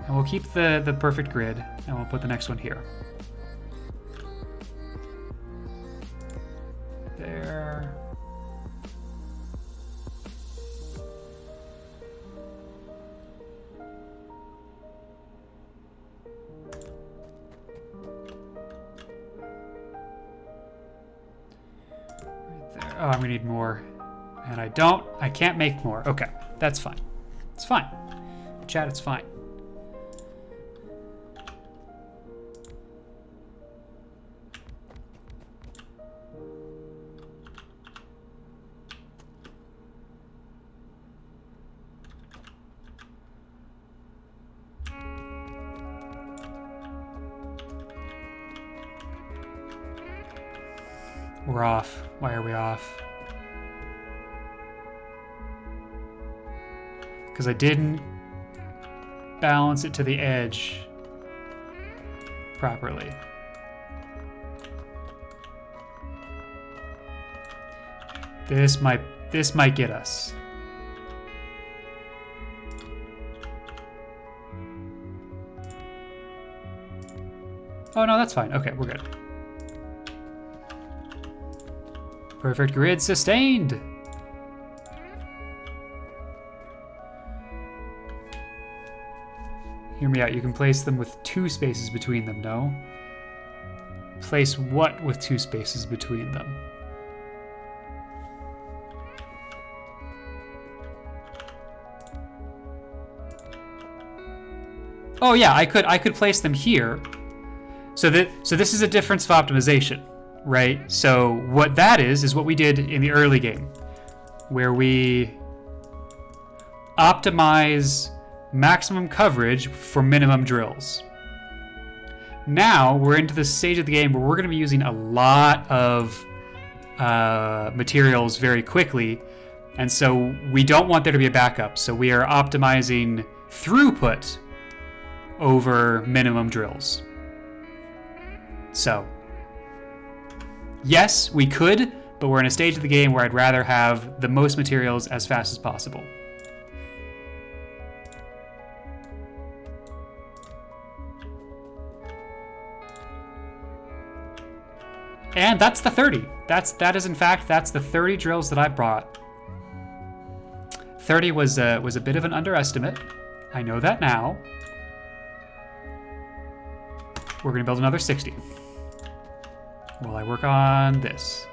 And we'll keep the perfect grid and we'll put the next one here. There. Oh, I'm gonna need more. And I can't make more. Okay, that's fine. It's fine. Chat, it's fine. We're off. Why are we off? because I didn't balance it to the edge properly. This might get us. Oh no, that's fine. Okay, we're good. Perfect grid sustained. Hear me out. You can place them with 2 spaces between them, no? Place what with 2 spaces between them? Oh yeah, I could place them here. So this is a difference of optimization, right? So what that is what we did in the early game, where we optimize maximum coverage for minimum drills. Now we're into the stage of the game where we're going to be using a lot of materials very quickly, and so we don't want there to be a backup. So we are optimizing throughput over minimum drills. So yes, we could, but we're in a stage of the game where I'd rather have the most materials as fast as possible. And that's the 30. That is in fact, that's the 30 drills that I brought. 30 was a bit of an underestimate. I know that now. We're gonna build another 60 while I work on this.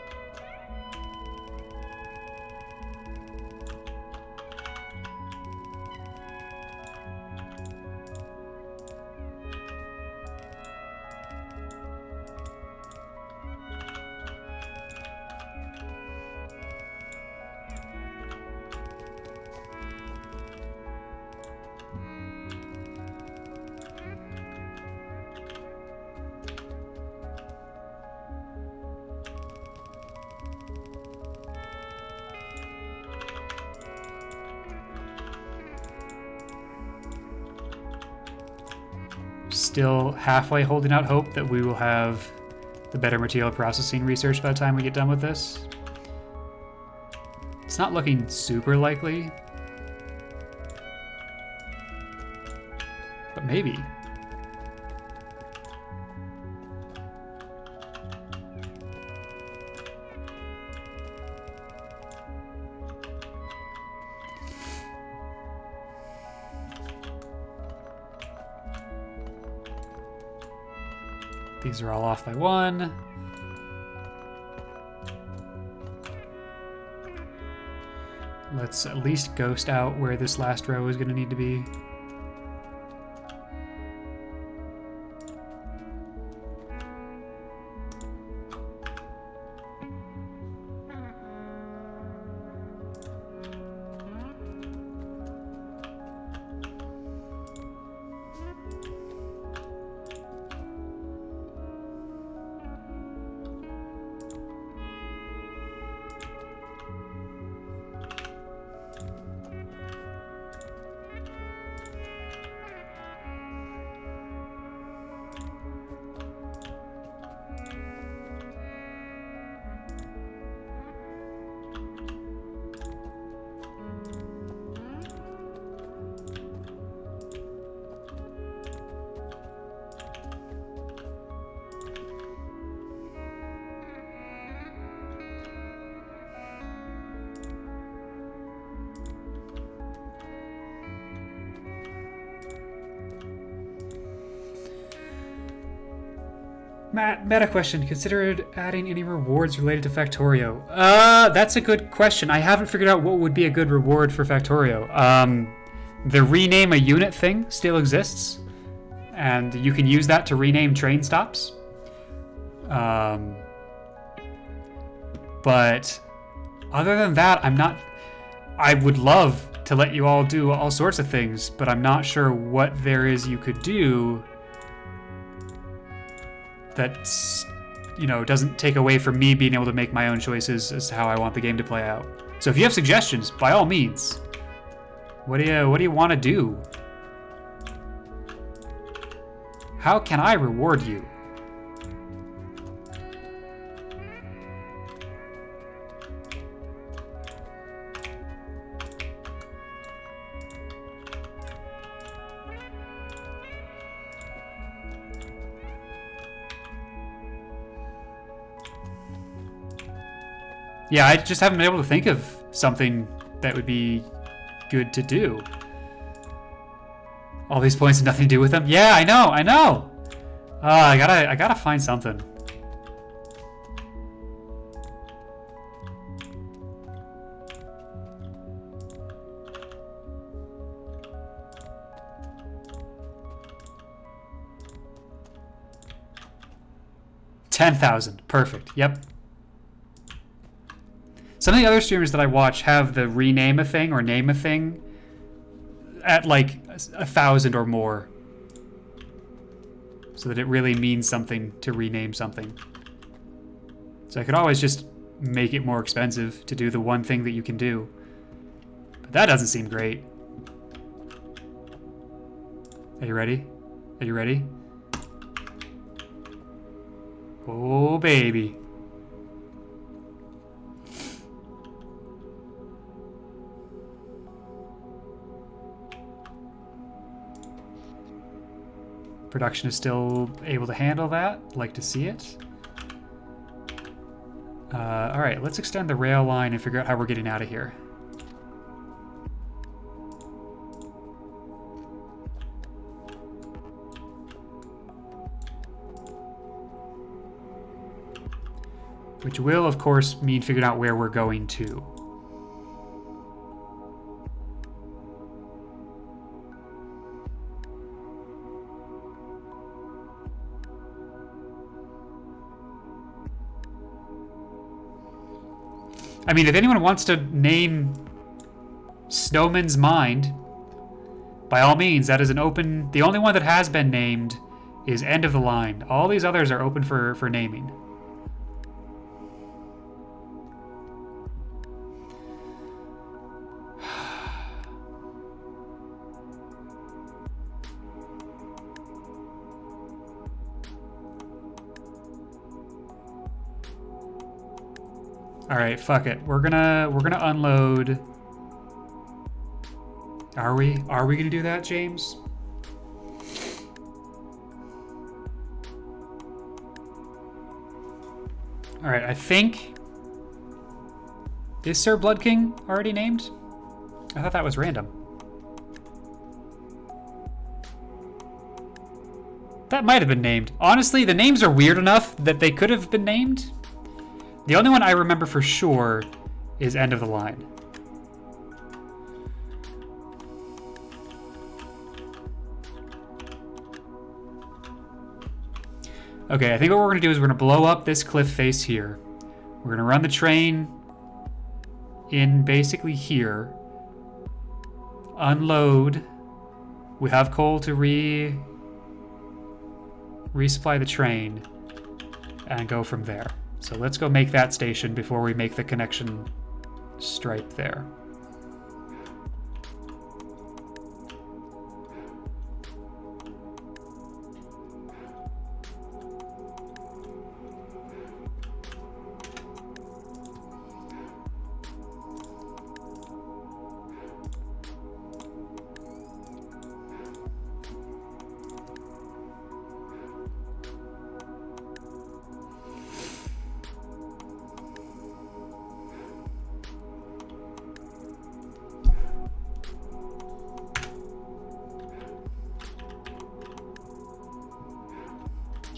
Still halfway holding out hope that we will have the better material processing research by the time we get done with this. It's not looking super likely, but maybe. These are all off by 1. Let's at least ghost out where this last row is going to need to be. Matt, meta question. Considered adding any rewards related to Factorio? That's a good question. I haven't figured out what would be a good reward for Factorio. The rename a unit thing still exists, and you can use that to rename train stops. But other than that, I would love to let you all do all sorts of things, but I'm not sure what there is you could do that, doesn't take away from me being able to make my own choices as to how I want the game to play out. So if you have suggestions, by all means. What do you want to do? How can I reward you? Yeah, I just haven't been able to think of something that would be good to do. All these points have nothing to do with them? Yeah, I know. I gotta find something. $10,000. Perfect. Yep. Some of the other streamers that I watch have the rename a thing or name a thing at like 1,000 or more, so that it really means something to rename something. So I could always just make it more expensive to do the one thing that you can do. But that doesn't seem great. Are you ready? Are you ready? Oh, baby. Production is still able to handle that. Like to see it. All right, let's extend the rail line and figure out how we're getting out of here. Which will, of course, mean figuring out where we're going to. I mean, if anyone wants to name Snowman's Mind, by all means, that is an open... The only one that has been named is End of the Line. All these others are open for naming. All right, fuck it. We're gonna unload. Are we gonna do that, James? All right, I think. Is Sir Blood King already named? I thought that was random. That might have been named. Honestly, the names are weird enough that they could have been named. The only one I remember for sure is End of the Line. Okay, I think what we're going to do is we're going to blow up this cliff face here. We're going to run the train in basically here. Unload. We have coal to resupply the train and go from there. So let's go make that station before we make the connection stripe there.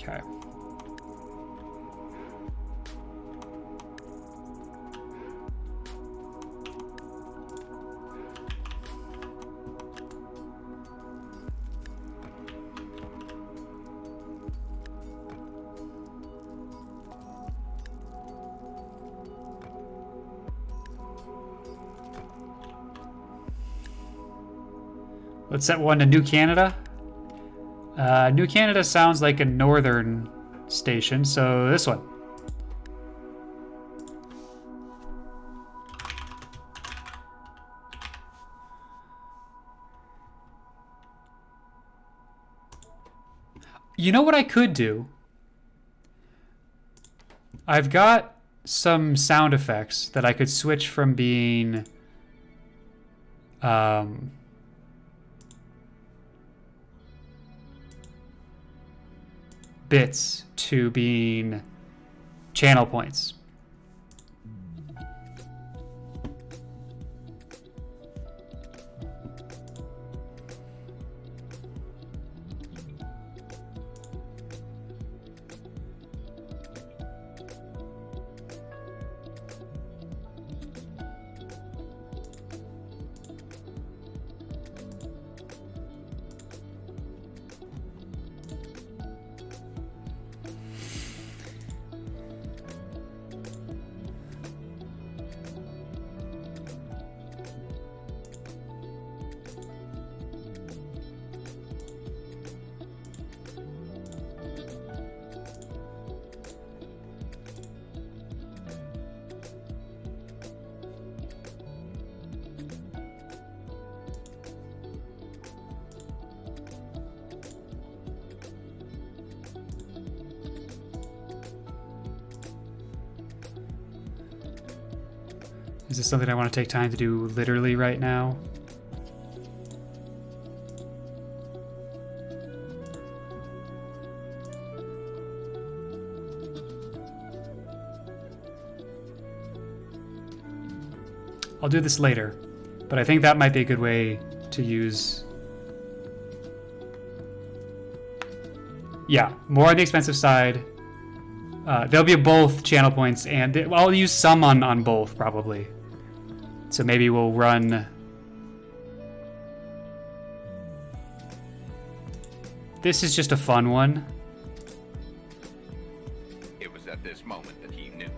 Okay. Let's set one to New Canada. New Canada sounds like a northern station, so this one. You know what I could do? I've got some sound effects that I could switch from being bits to being channel points. Is this something I want to take time to do literally right now? I'll do this later, but I think that might be a good way to use... Yeah, more on the expensive side. There'll be both channel points, and I'll use some on both, probably. So maybe we'll run... This is just a fun one. It was at this moment that he knew.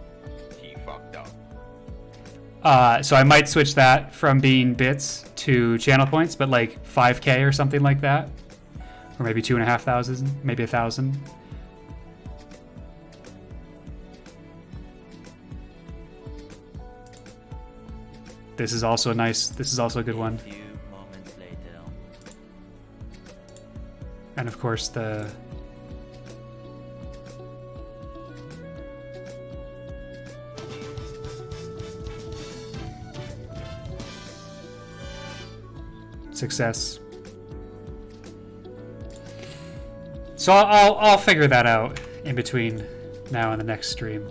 He fucked up. So I might switch that from being bits to channel points, but like 5K or something like that. Or maybe 2,500, maybe 1,000. This is also a nice, this is also a good one. And of course the... Success. So I'll figure that out in between now and the next stream.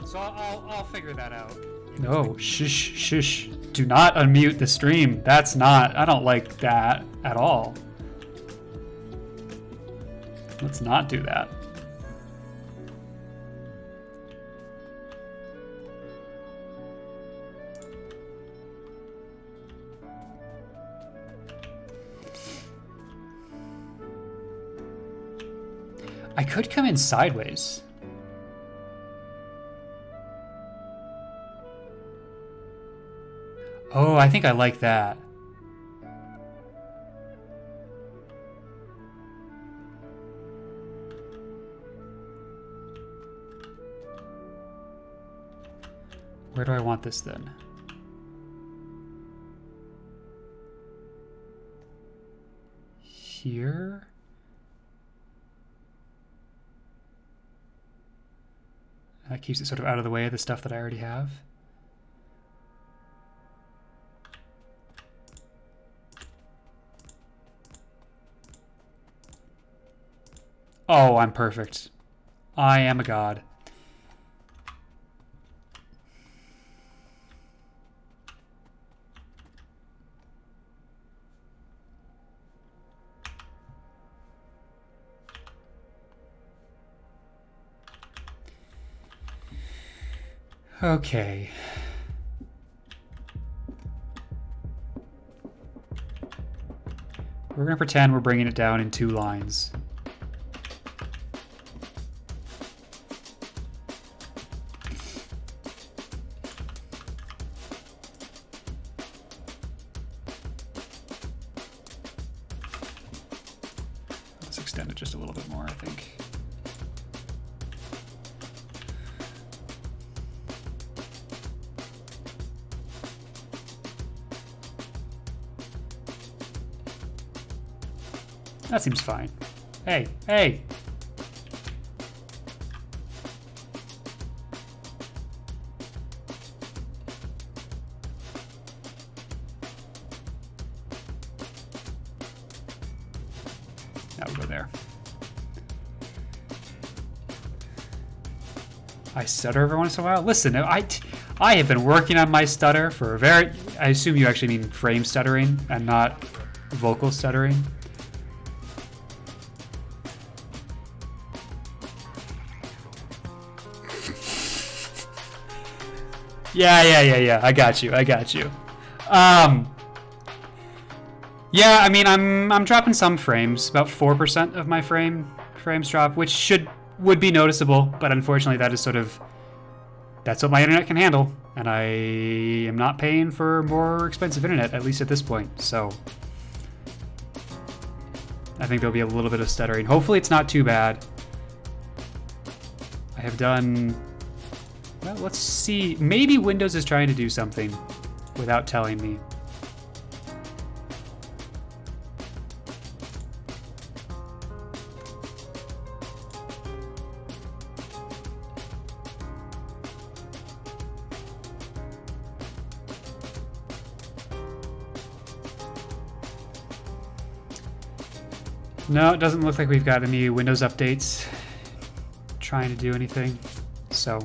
So I'll figure that out. No, shush, shush. Do not unmute the stream. That's not, I don't like that at all. Let's not do that. I could come in sideways. Oh, I think I like that. Where do I want this then? Here? That keeps it sort of out of the way of the stuff that I already have. Oh, I'm perfect. I am a god. Okay. We're going to pretend we're bringing it down in 2 lines. Let's extend it just a little bit more, I think. That seems fine. Hey, hey! Now we'll go there. I stutter every once in a while. Listen, I have been working on my stutter for a very... I assume you actually mean frame stuttering and not vocal stuttering. Yeah. I got you. Yeah, I mean, I'm dropping some frames. About 4% of my frames drop, which would be noticeable, but unfortunately that is that's what my internet can handle, and I am not paying for more expensive internet, at least at this point, so I think there'll be a little bit of stuttering. Hopefully it's not too bad. I have done... Well, let's see. Maybe Windows is trying to do something without telling me. No, it doesn't look like we've got any Windows updates trying to do anything. So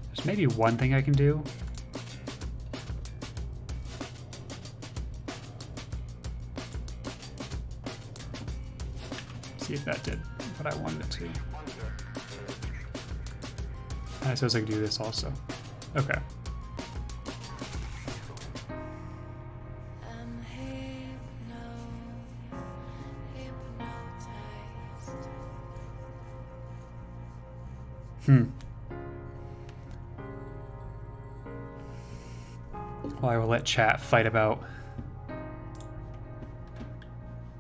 there's maybe one thing I can do. See if that did what I wanted it to. And I suppose I could do this also. Okay. Well, I will let chat fight about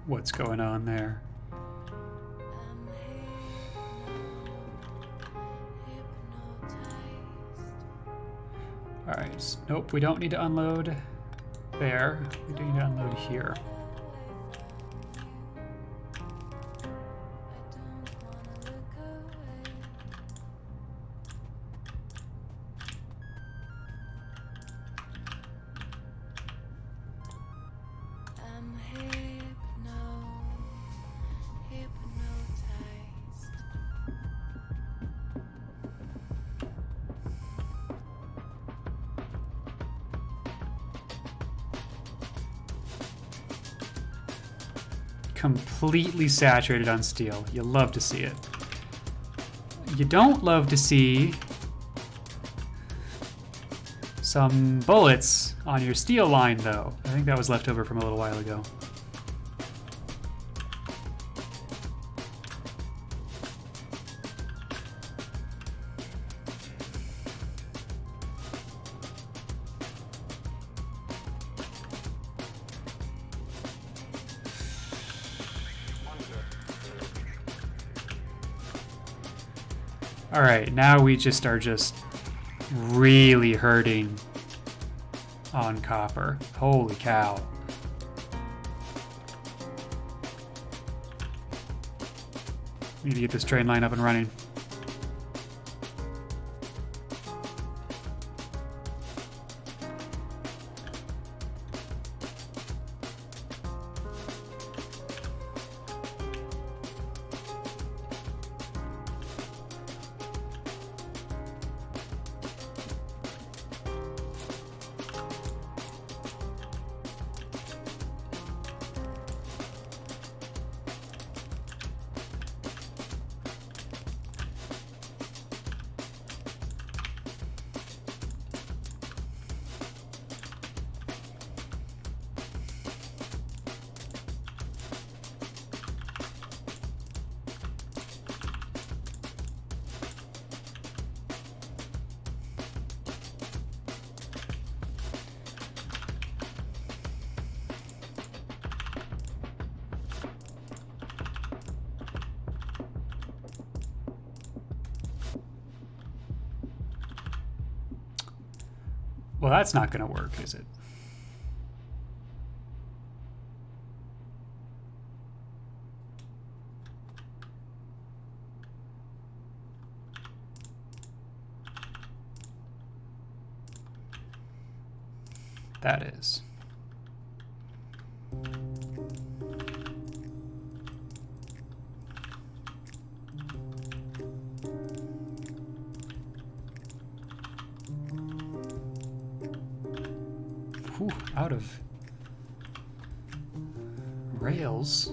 what's going on there. Alright, nope, we don't need to unload there. We do need to unload here. Completely saturated on steel. You love to see it. You don't love to see some bullets on your steel line, though. I think that was left over from a little while ago. All right, now we just are really hurting on copper. Holy cow. Need to get this train line up and running. Well, that's not going to work, is it? That is. out of rails.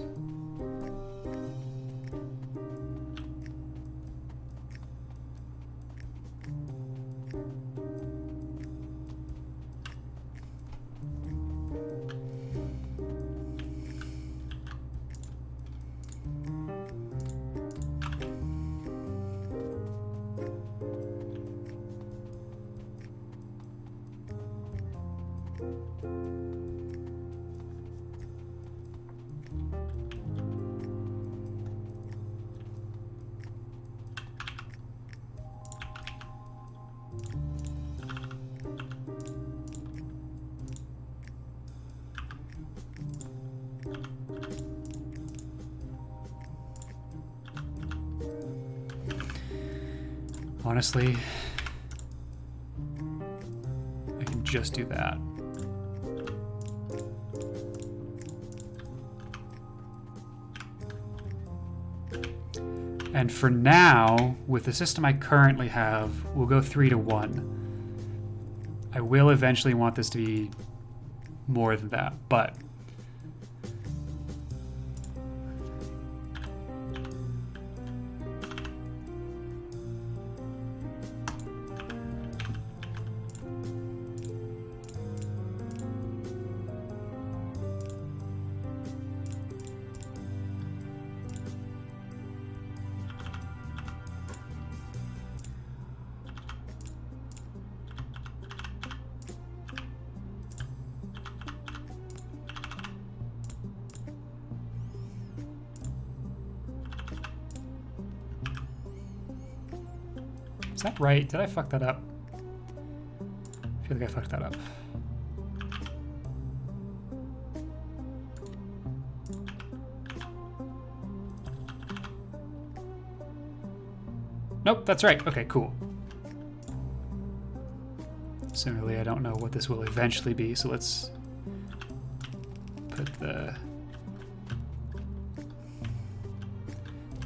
Honestly, I can just do that. And for now, with the system I currently have, we'll go 3 to 1. I will eventually want this to be more than that, but is that right? Did I fuck that up? I feel like I fucked that up. Nope, that's right. Okay, cool. Similarly, I don't know what this will eventually be, so let's put the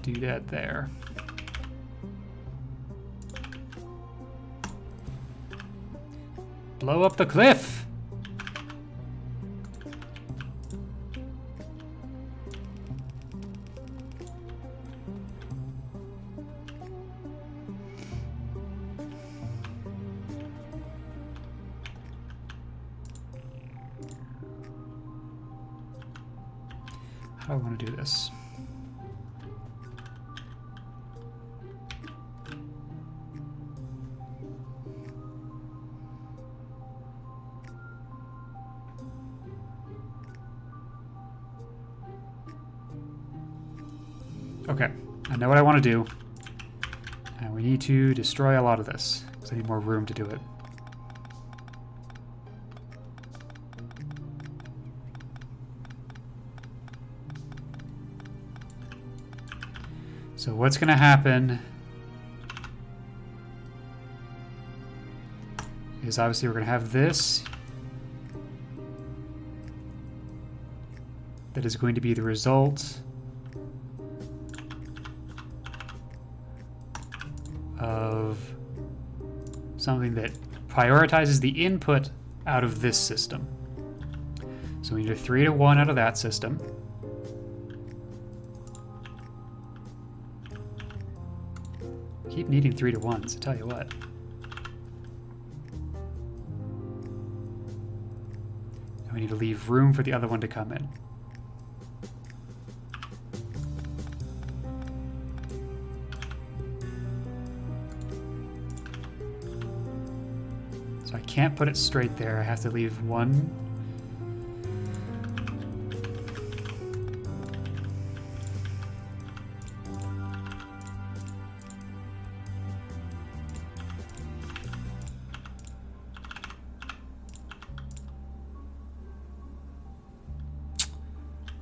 doodad there. Blow up the cliff! How do I want to do this? Okay, I know what I want to do. And we need to destroy a lot of this, because I need more room to do it. So what's going to happen is obviously we're going to have this that is going to be the result of something that prioritizes the input out of this system. So we need a 3 to 1 out of that system. Keep needing 3 to 1s, I tell you what. And we need to leave room for the other one to come in. So I can't put it straight there. I have to leave one.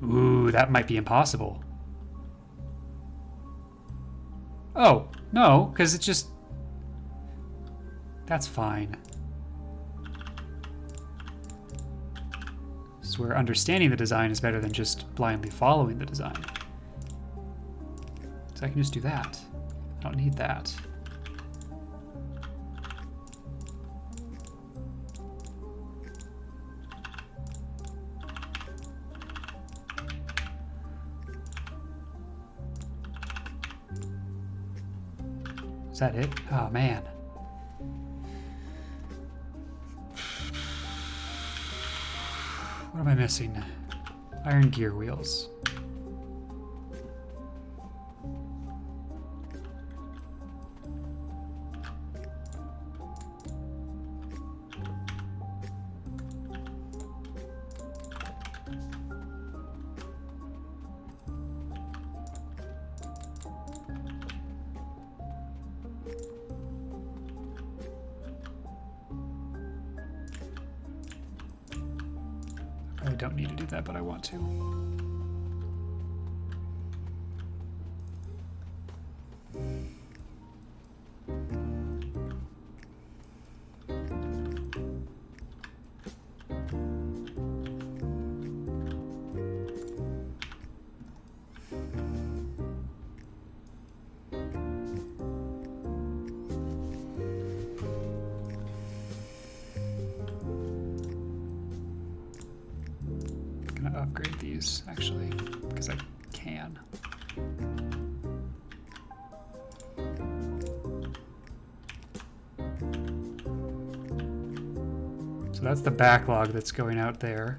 Ooh, that might be impossible. Oh, no, because it's just... That's fine. This is where understanding the design is better than just blindly following the design. So I can just do that. I don't need that. Is that it? Oh, man. What am I missing? Iron gear wheels. I don't need to do that, but I want to. Upgrade these actually because I can. So that's the backlog that's going out there.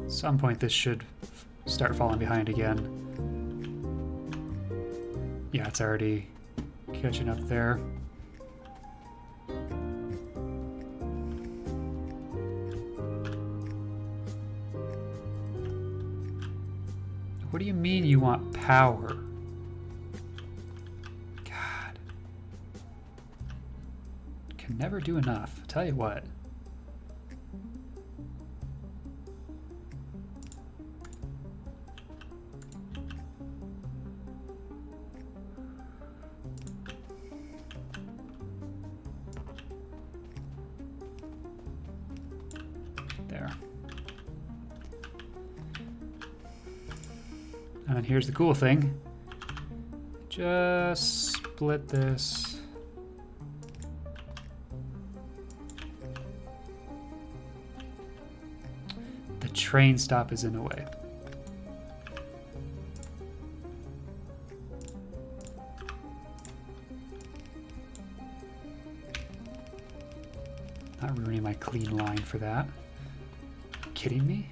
At some point this should start falling behind again. Yeah, it's already catching up there. What do you mean you want power? God. Can never do enough. I'll tell you what. There. And then here's the cool thing. Just split this. The train stop is in the way. Not ruining my clean line for that. Kidding me?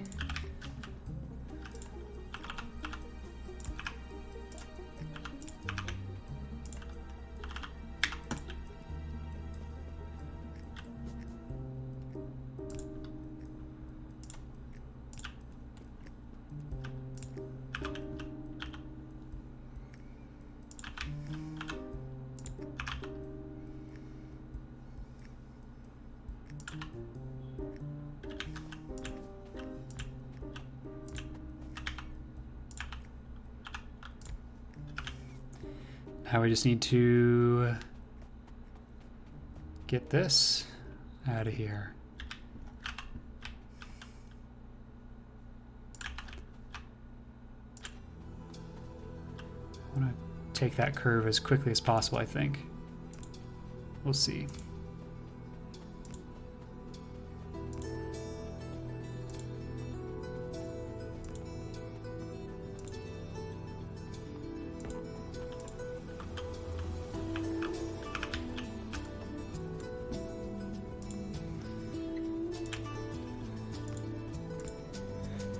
Now we just need to get this out of here. I want to take that curve as quickly as possible, I think. We'll see.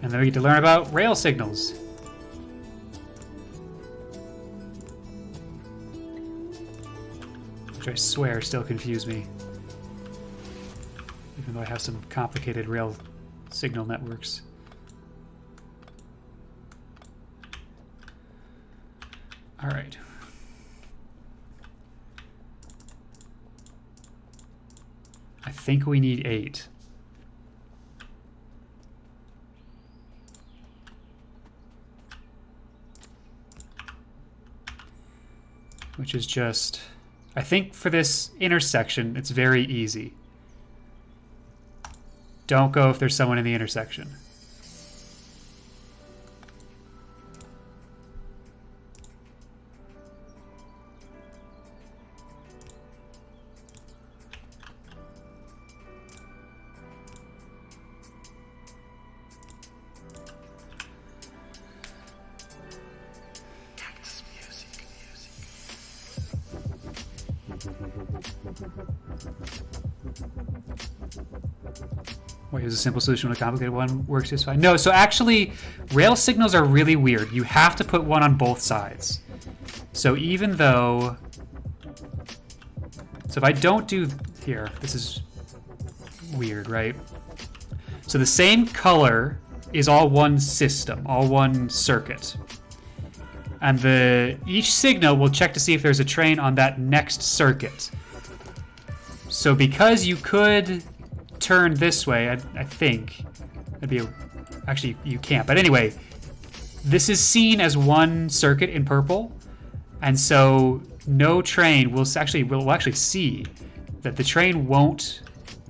And then we get to learn about rail signals. Which I swear still confuse me. Even though I have some complicated rail signal networks. All right. I think we need 8. Which is just, I think for this intersection, it's very easy. Don't go if there's someone in the intersection. Wait, here's a simple solution when a complicated one works just fine. No, so actually, rail signals are really weird. You have to put one on both sides. So even though... So if I don't do... Here, this is weird, right? So the same color is all one system, all one circuit. And each signal will check to see if there's a train on that next circuit. So because you could turn this way, I think, actually you can't. But anyway, this is seen as one circuit in purple, and so no train will actually see that the train will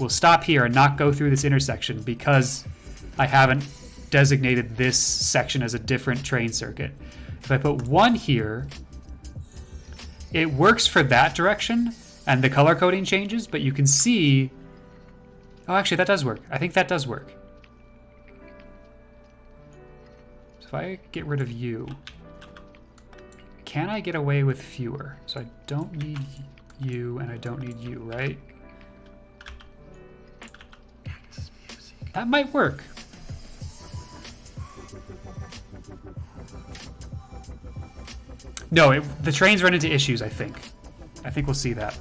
stop here and not go through this intersection because I haven't designated this section as a different train circuit. If I put one here, it works for that direction and the color coding changes, but you can see, oh, actually that does work. I think that does work. So if I get rid of you, can I get away with fewer? So I don't need you and I don't need you, right? That might work. No, the trains run into issues, I think. I think we'll see that.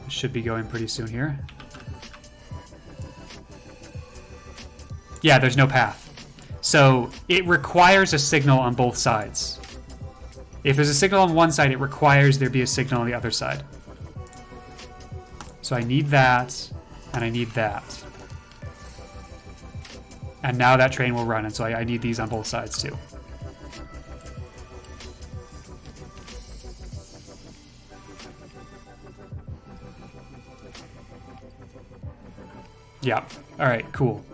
It should be going pretty soon here. Yeah, there's no path. So it requires a signal on both sides. If there's a signal on one side, it requires there be a signal on the other side. So I need that, and I need that. And now that train will run, and so I need these on both sides too. Yeah, all right, cool.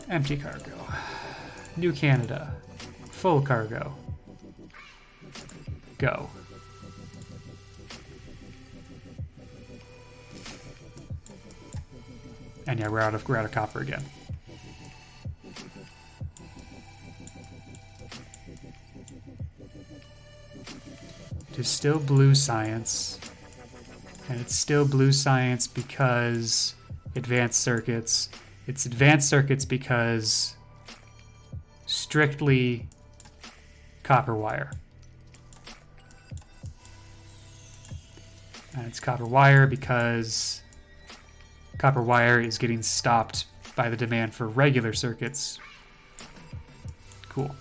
Empty cargo. New Canada. Full cargo. Go. And yeah, we're out of copper again. It is still blue science. And it's still blue science because advanced circuits. It's advanced circuits because strictly copper wire. And it's copper wire because copper wire is getting stopped by the demand for regular circuits. Cool.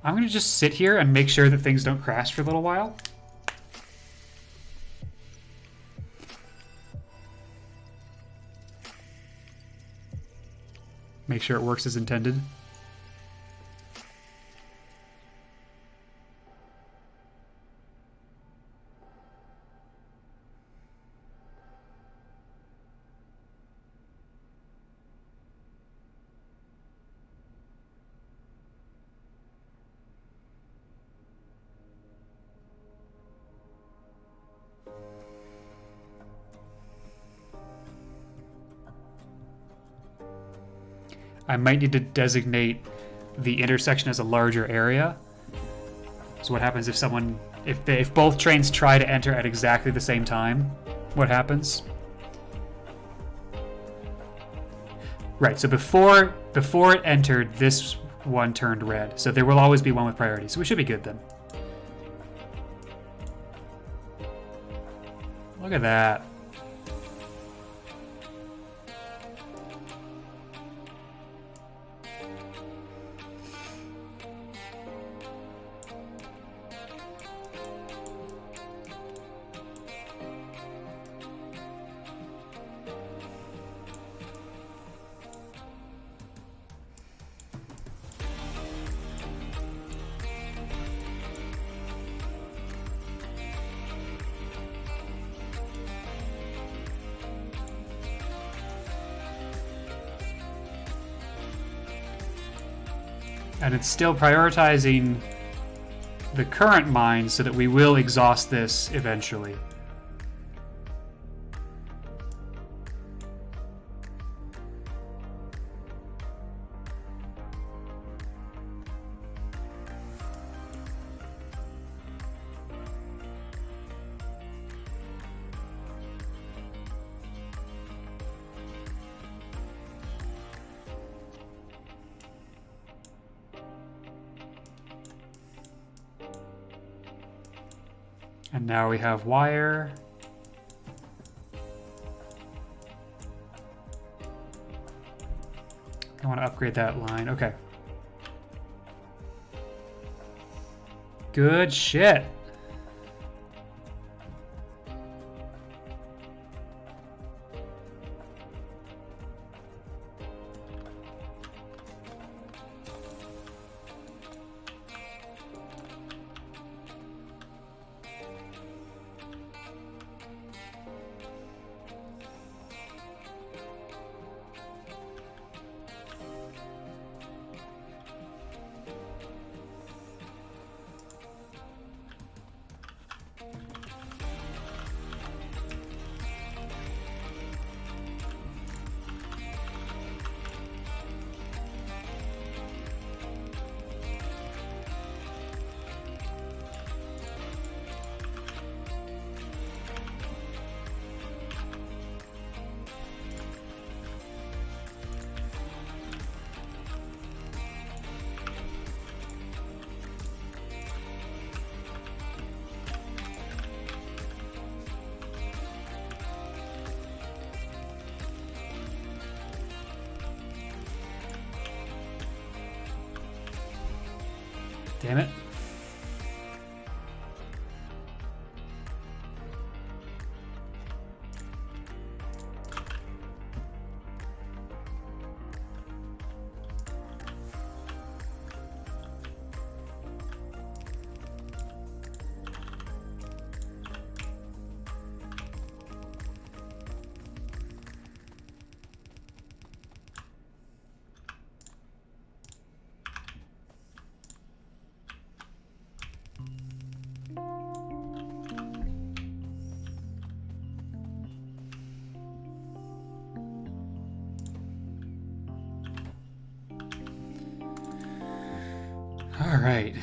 I'm going to just sit here and make sure that things don't crash for a little while. Make sure it works as intended. I might need to designate the intersection as a larger area. So what happens if both trains try to enter at exactly the same time? What happens? Right, so before it entered, this one turned red. So there will always be one with priority. So we should be good then. Look at that. And it's still prioritizing the current mine so that we will exhaust this eventually. And now we have wire. I want to upgrade that line. Okay. Good shit. Damn it. All right.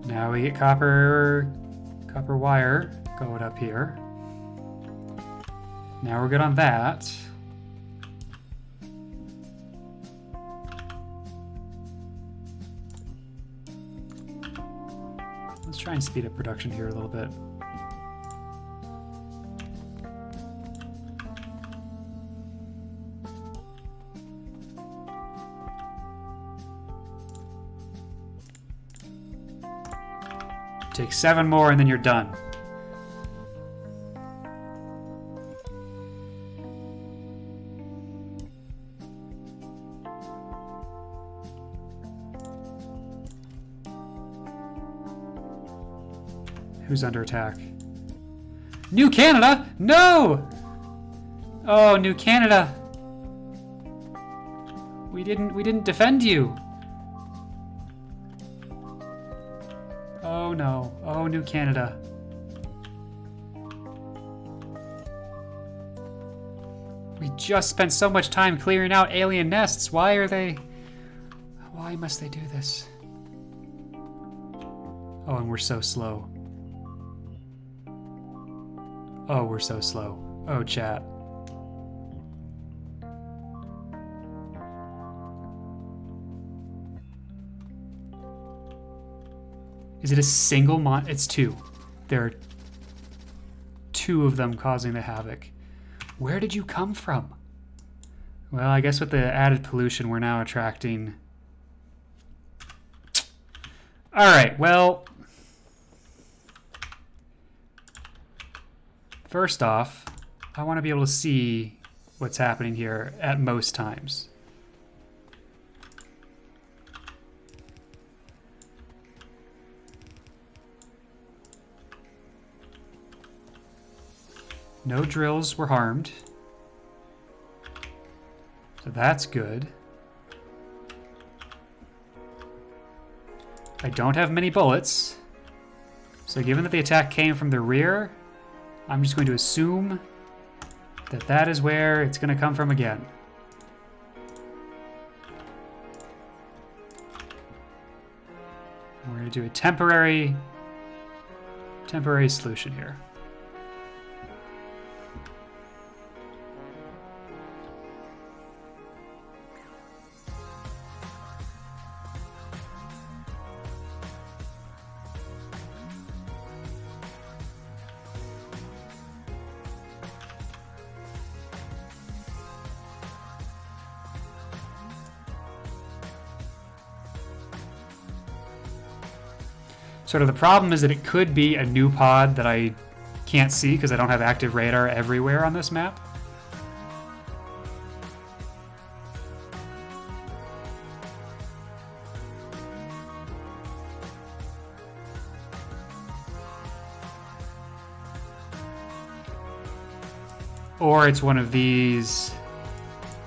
Now we get copper wire going up here. Now we're good on that. Let's try and speed up production here a little bit. Take 7 more and then you're done. Who's under attack? New Canada? No! Oh, New Canada. We didn't defend you. Oh no. Oh, New Canada. We just spent so much time clearing out alien nests. Why must they do this? Oh, and we're so slow. Oh, we're so slow. Oh, chat. Is it a single It's 2. There are 2 of them causing the havoc. Where did you come from? Well, I guess with the added pollution, we're now attracting... Alright, well... First off, I want to be able to see what's happening here at most times. No drills were harmed. So that's good. I don't have many bullets. So given that the attack came from the rear, I'm just going to assume that that is where it's going to come from again. We're going to do a temporary temporary solution here. Sort of the problem is that it could be a new pod that I can't see because I don't have active radar everywhere on this map. Or it's one of these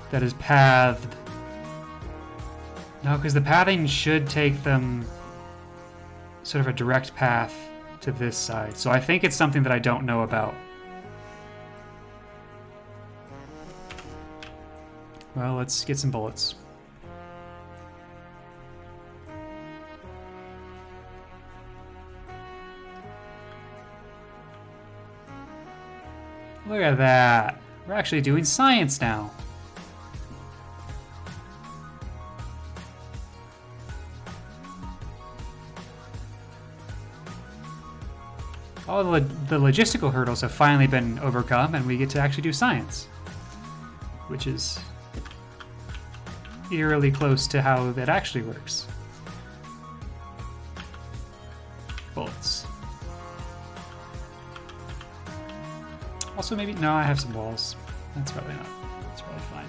that is pathed. No, because the pathing should take them sort of a direct path to this side. So I think it's something that I don't know about. Well, let's get some bullets. Look at that. We're actually doing science now. All the logistical hurdles have finally been overcome, and we get to actually do science, which is eerily close to how that actually works. Bullets. Also, maybe no. I have some walls. That's probably not. That's probably fine.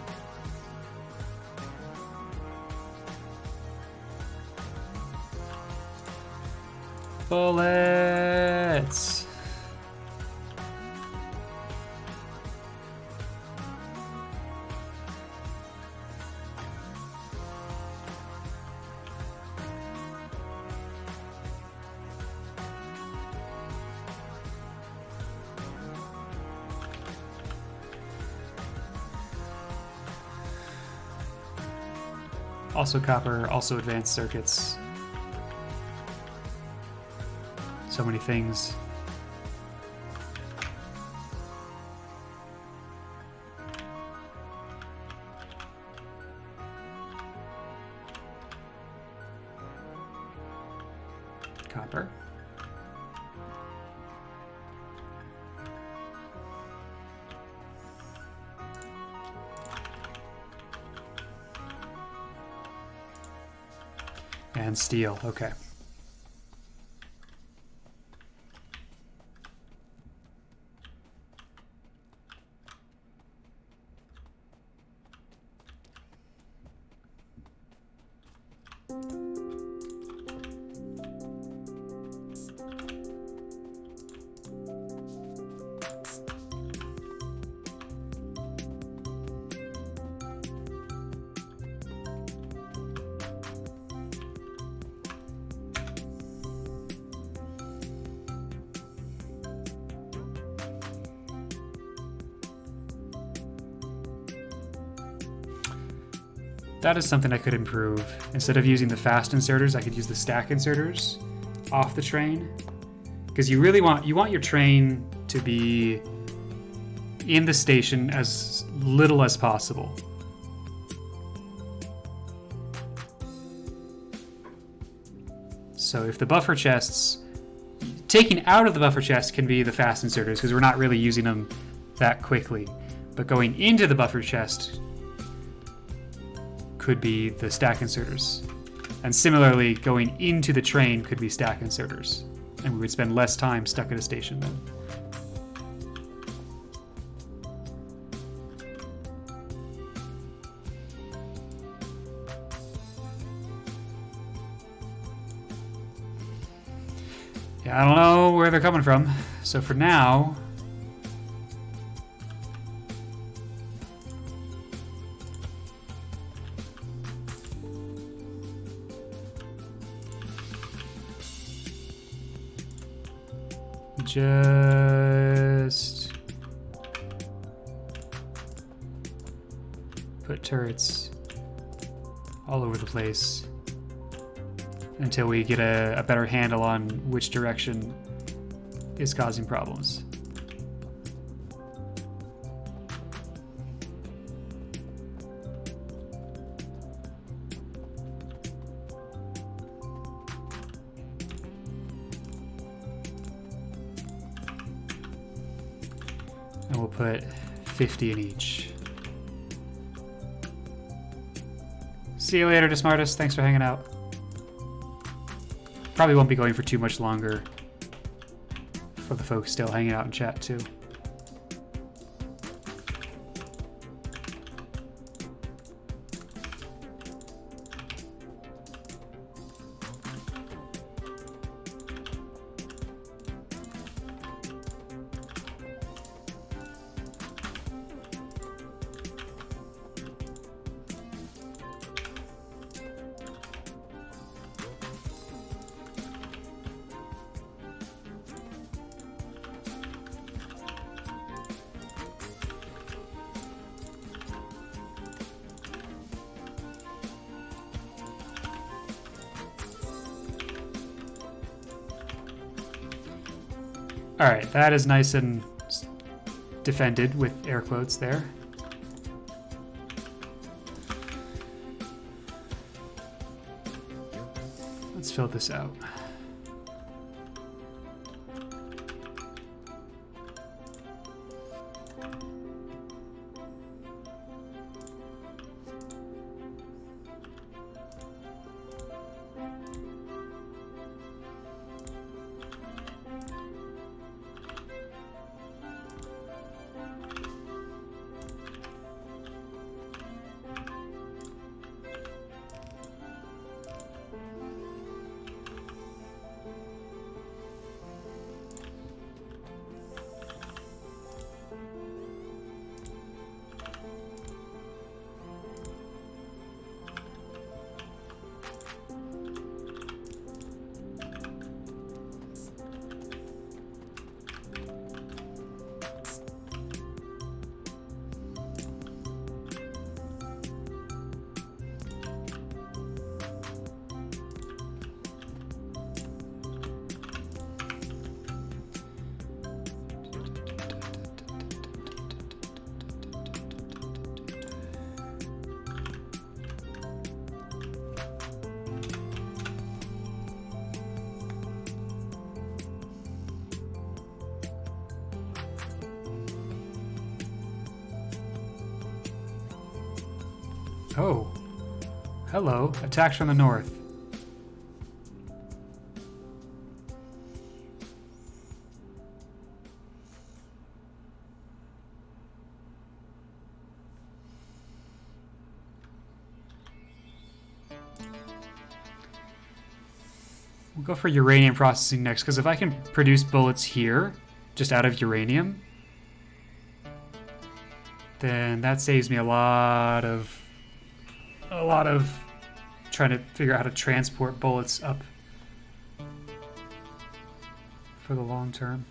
Bullets. Also copper, also advanced circuits. So many things. Copper. And steel, okay. That is something I could improve. Instead of using the fast inserters, I could use the stack inserters off the train. Because you really want your train to be in the station as little as possible. So if the buffer chests, taking out of the buffer chest can be the fast inserters because we're not really using them that quickly. But going into the buffer chest could be the stack inserters. And similarly, going into the train could be stack inserters. And we would spend less time stuck at a station then. Yeah, I don't know where they're coming from. So for now, just put turrets all over the place until we get a better handle on which direction is causing problems. And we'll put 50 in each. See you later, Desmartus. Thanks for hanging out. Probably won't be going for too much longer for the folks still hanging out in chat too. Alright, that is nice and defended with air quotes there. Let's fill this out. Oh. Hello. Attacks from the north. We'll go for uranium processing next, because if I can produce bullets here, just out of uranium, then that saves me a lot of trying to figure out how to transport bullets up for the long term.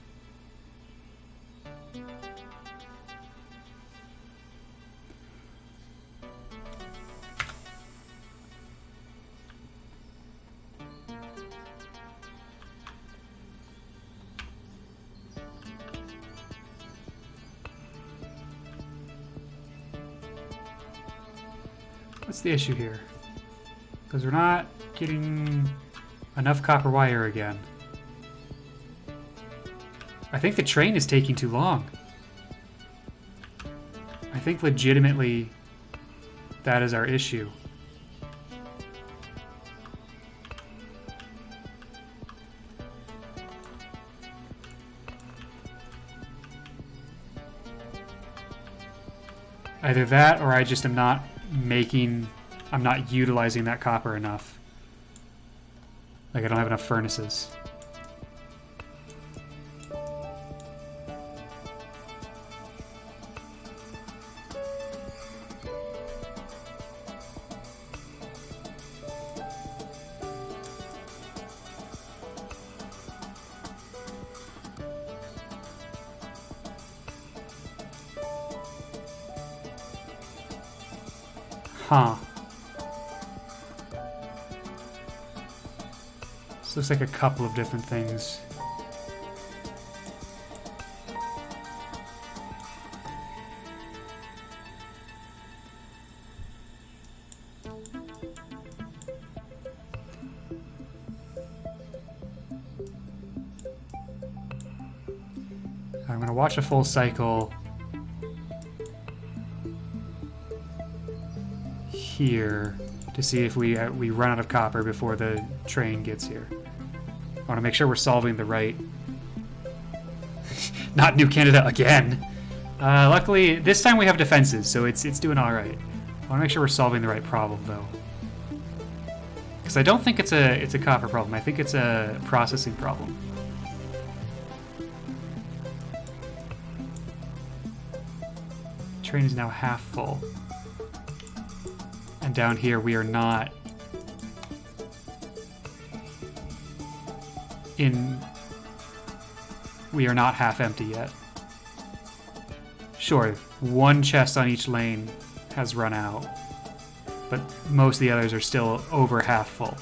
What's the issue here? Because we're not getting enough copper wire again. I think the train is taking too long. I think legitimately that is our issue. Either that or I just am not I'm not utilizing that copper enough. Like I don't have enough furnaces. Huh. This looks like a couple of different things. going to watch a full cycle here to see if we run out of copper before the train gets here. I want to make sure we're solving the right... Not New Canada again! Luckily, this time we have defenses, so it's doing alright. I want to make sure we're solving the right problem, though. Because I don't think it's a copper problem. I think it's a processing problem. Train is now half full. And down here we are not we are not half empty yet. Sure, one chest on each lane has run out, but most of the others are still over half full.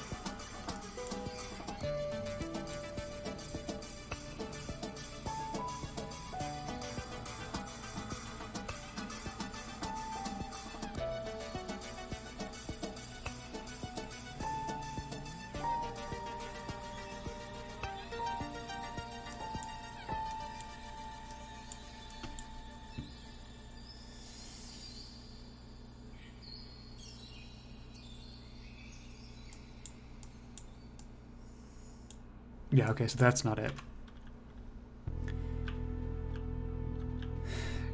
Yeah, okay, so that's not it.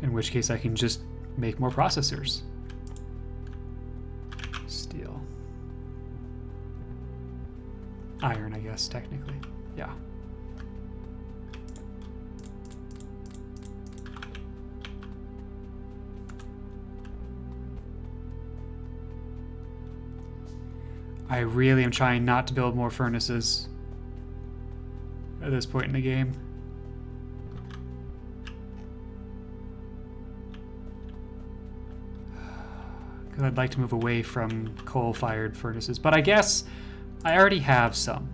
In which case I can just make more processors. Steel. Iron, I guess, technically. Yeah. I really am trying not to build more furnaces at this point in the game. Because I'd like to move away from coal-fired furnaces. But I guess I already have some.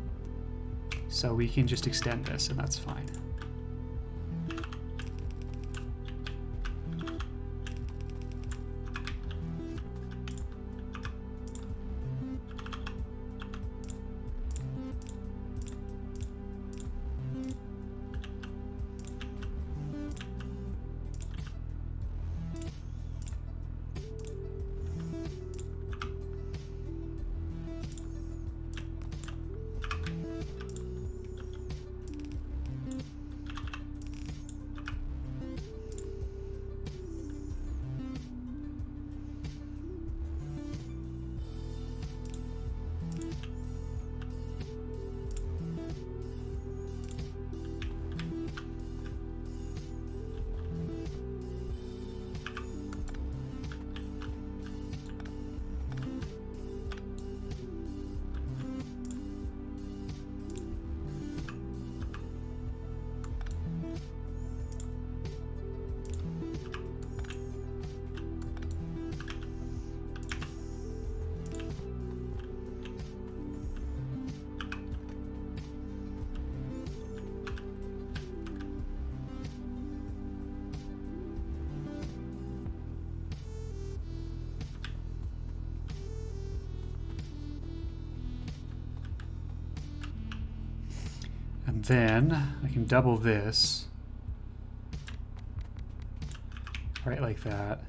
So we can just extend this, and that's fine. And then I can double this. Right like that.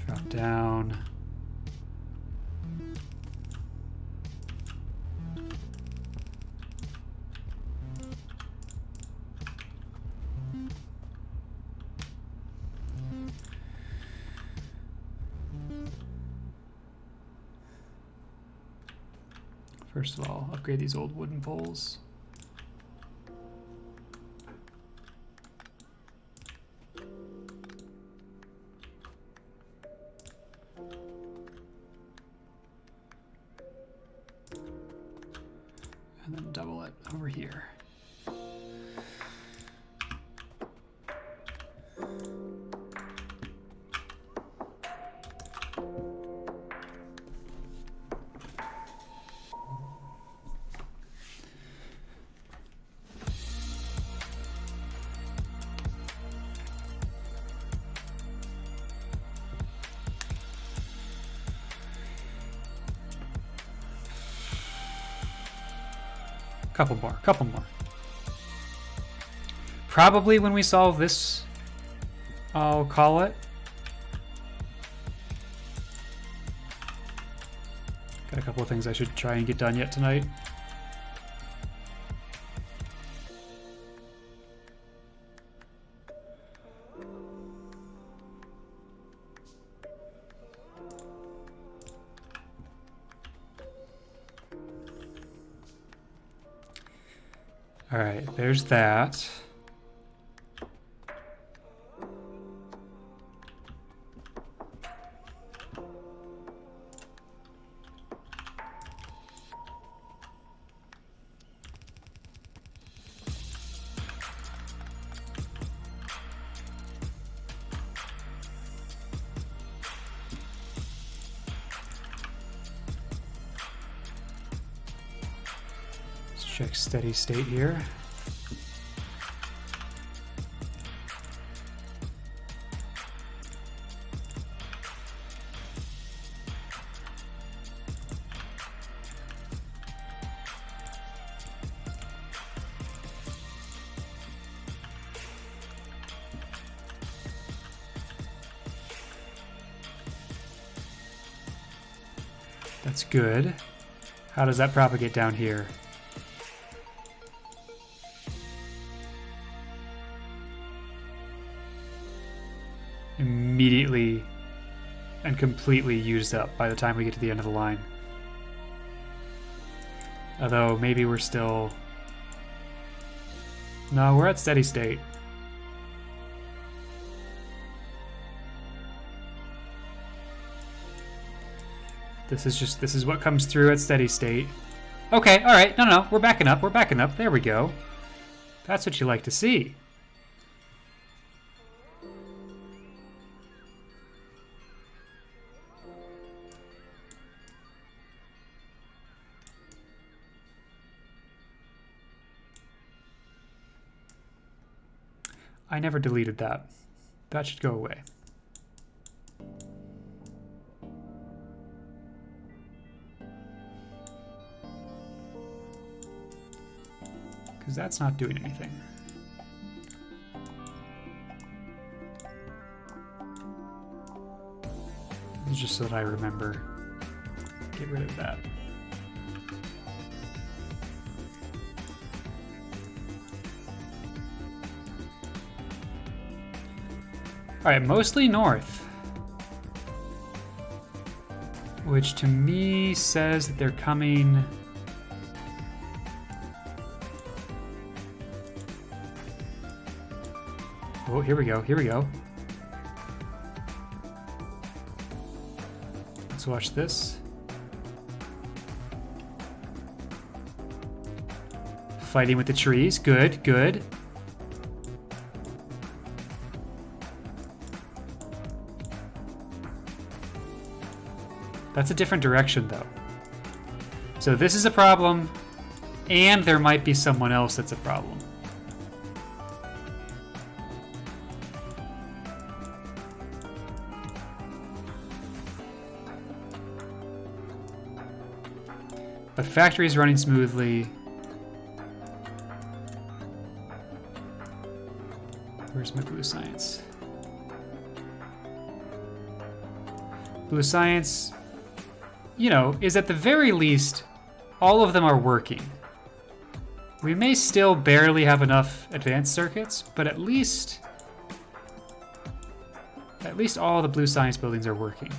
Drop down. First of all, upgrade these old wooden poles. And then double it over here. Couple more, couple more. Probably when we solve this, I'll call it. Got a couple of things I should try and get done yet tonight. All right, there's that. Check steady state here. That's good. How does that propagate down here? Immediately and completely used up by the time we get to the end of the line. Although maybe we're still... No, we're at steady state. This is what comes through at steady state. Okay, alright, no, we're backing up, there we go. That's what you like to see. I never deleted that. That should go away. Because that's not doing anything. Just so that I remember. Get rid of that. Alright, mostly north. Which to me says that they're coming... Oh, here we go, here we go. Let's watch this. Fighting with the trees, good, good. That's a different direction, though. So this is a problem, and there might be someone else that's a problem. But factory is running smoothly. Where's my blue science? Blue science... you know, is at the very least, all of them are working. We may still barely have enough advanced circuits, but at least all the blue science buildings are working.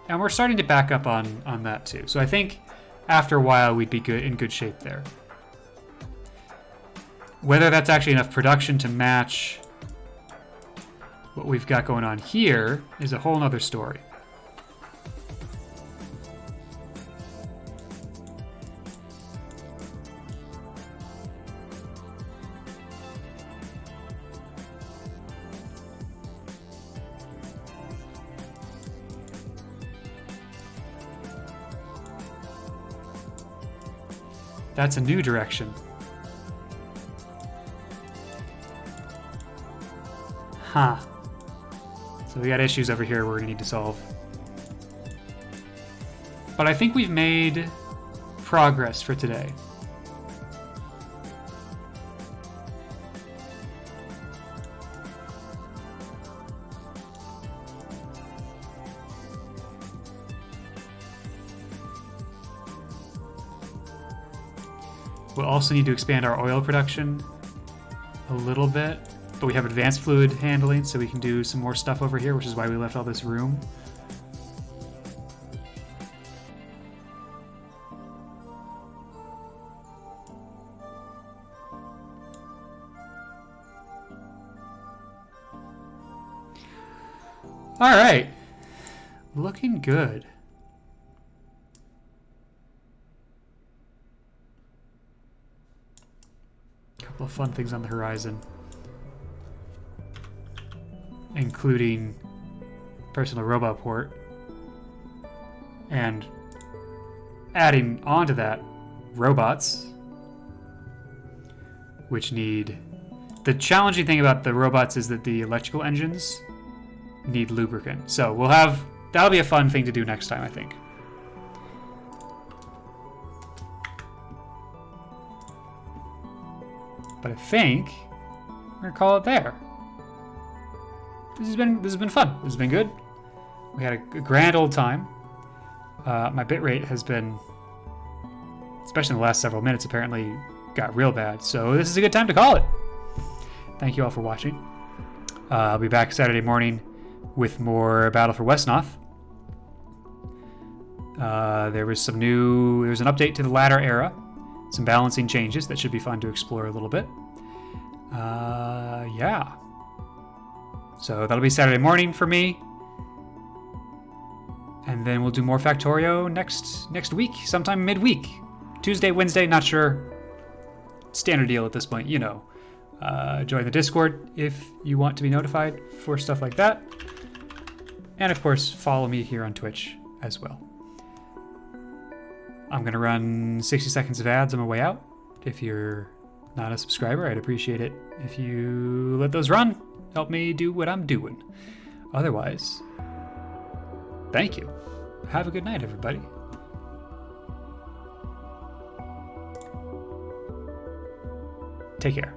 And we're starting to back up on that too. So I think after a while we'd be in good shape there. Whether that's actually enough production to match what we've got going on here is a whole nother story. That's a new direction. Huh. So we got issues over here we're gonna need to solve. But I think we've made progress for today. We'll also need to expand our oil production a little bit, but we have advanced fluid handling, so we can do some more stuff over here, which is why we left all this room. All right, looking good. Couple of fun things on the horizon, including personal robot port, and adding onto that robots, which need... The challenging thing about the robots is that the electrical engines need lubricant. So we'll have... That'll be a fun thing to do next time, I think. But I think we're gonna call it there. This has been fun. This has been good. We had a grand old time. My bitrate has been, especially in the last several minutes, apparently got real bad. So this is a good time to call it. Thank you all for watching. I'll be back Saturday morning with more Battle for Westnoth. There was an update to the ladder era. Some balancing changes that should be fun to explore a little bit. Yeah. So that'll be Saturday morning for me. And then we'll do more Factorio next week, sometime midweek. Tuesday, Wednesday, not sure. Standard deal at this point, you know. Join the Discord if you want to be notified for stuff like that. And of course, follow me here on Twitch as well. I'm going to run 60 seconds of ads on my way out. If you're not a subscriber, I'd appreciate it if you let those run. Help me do what I'm doing. Otherwise, thank you. Have a good night, everybody. Take care.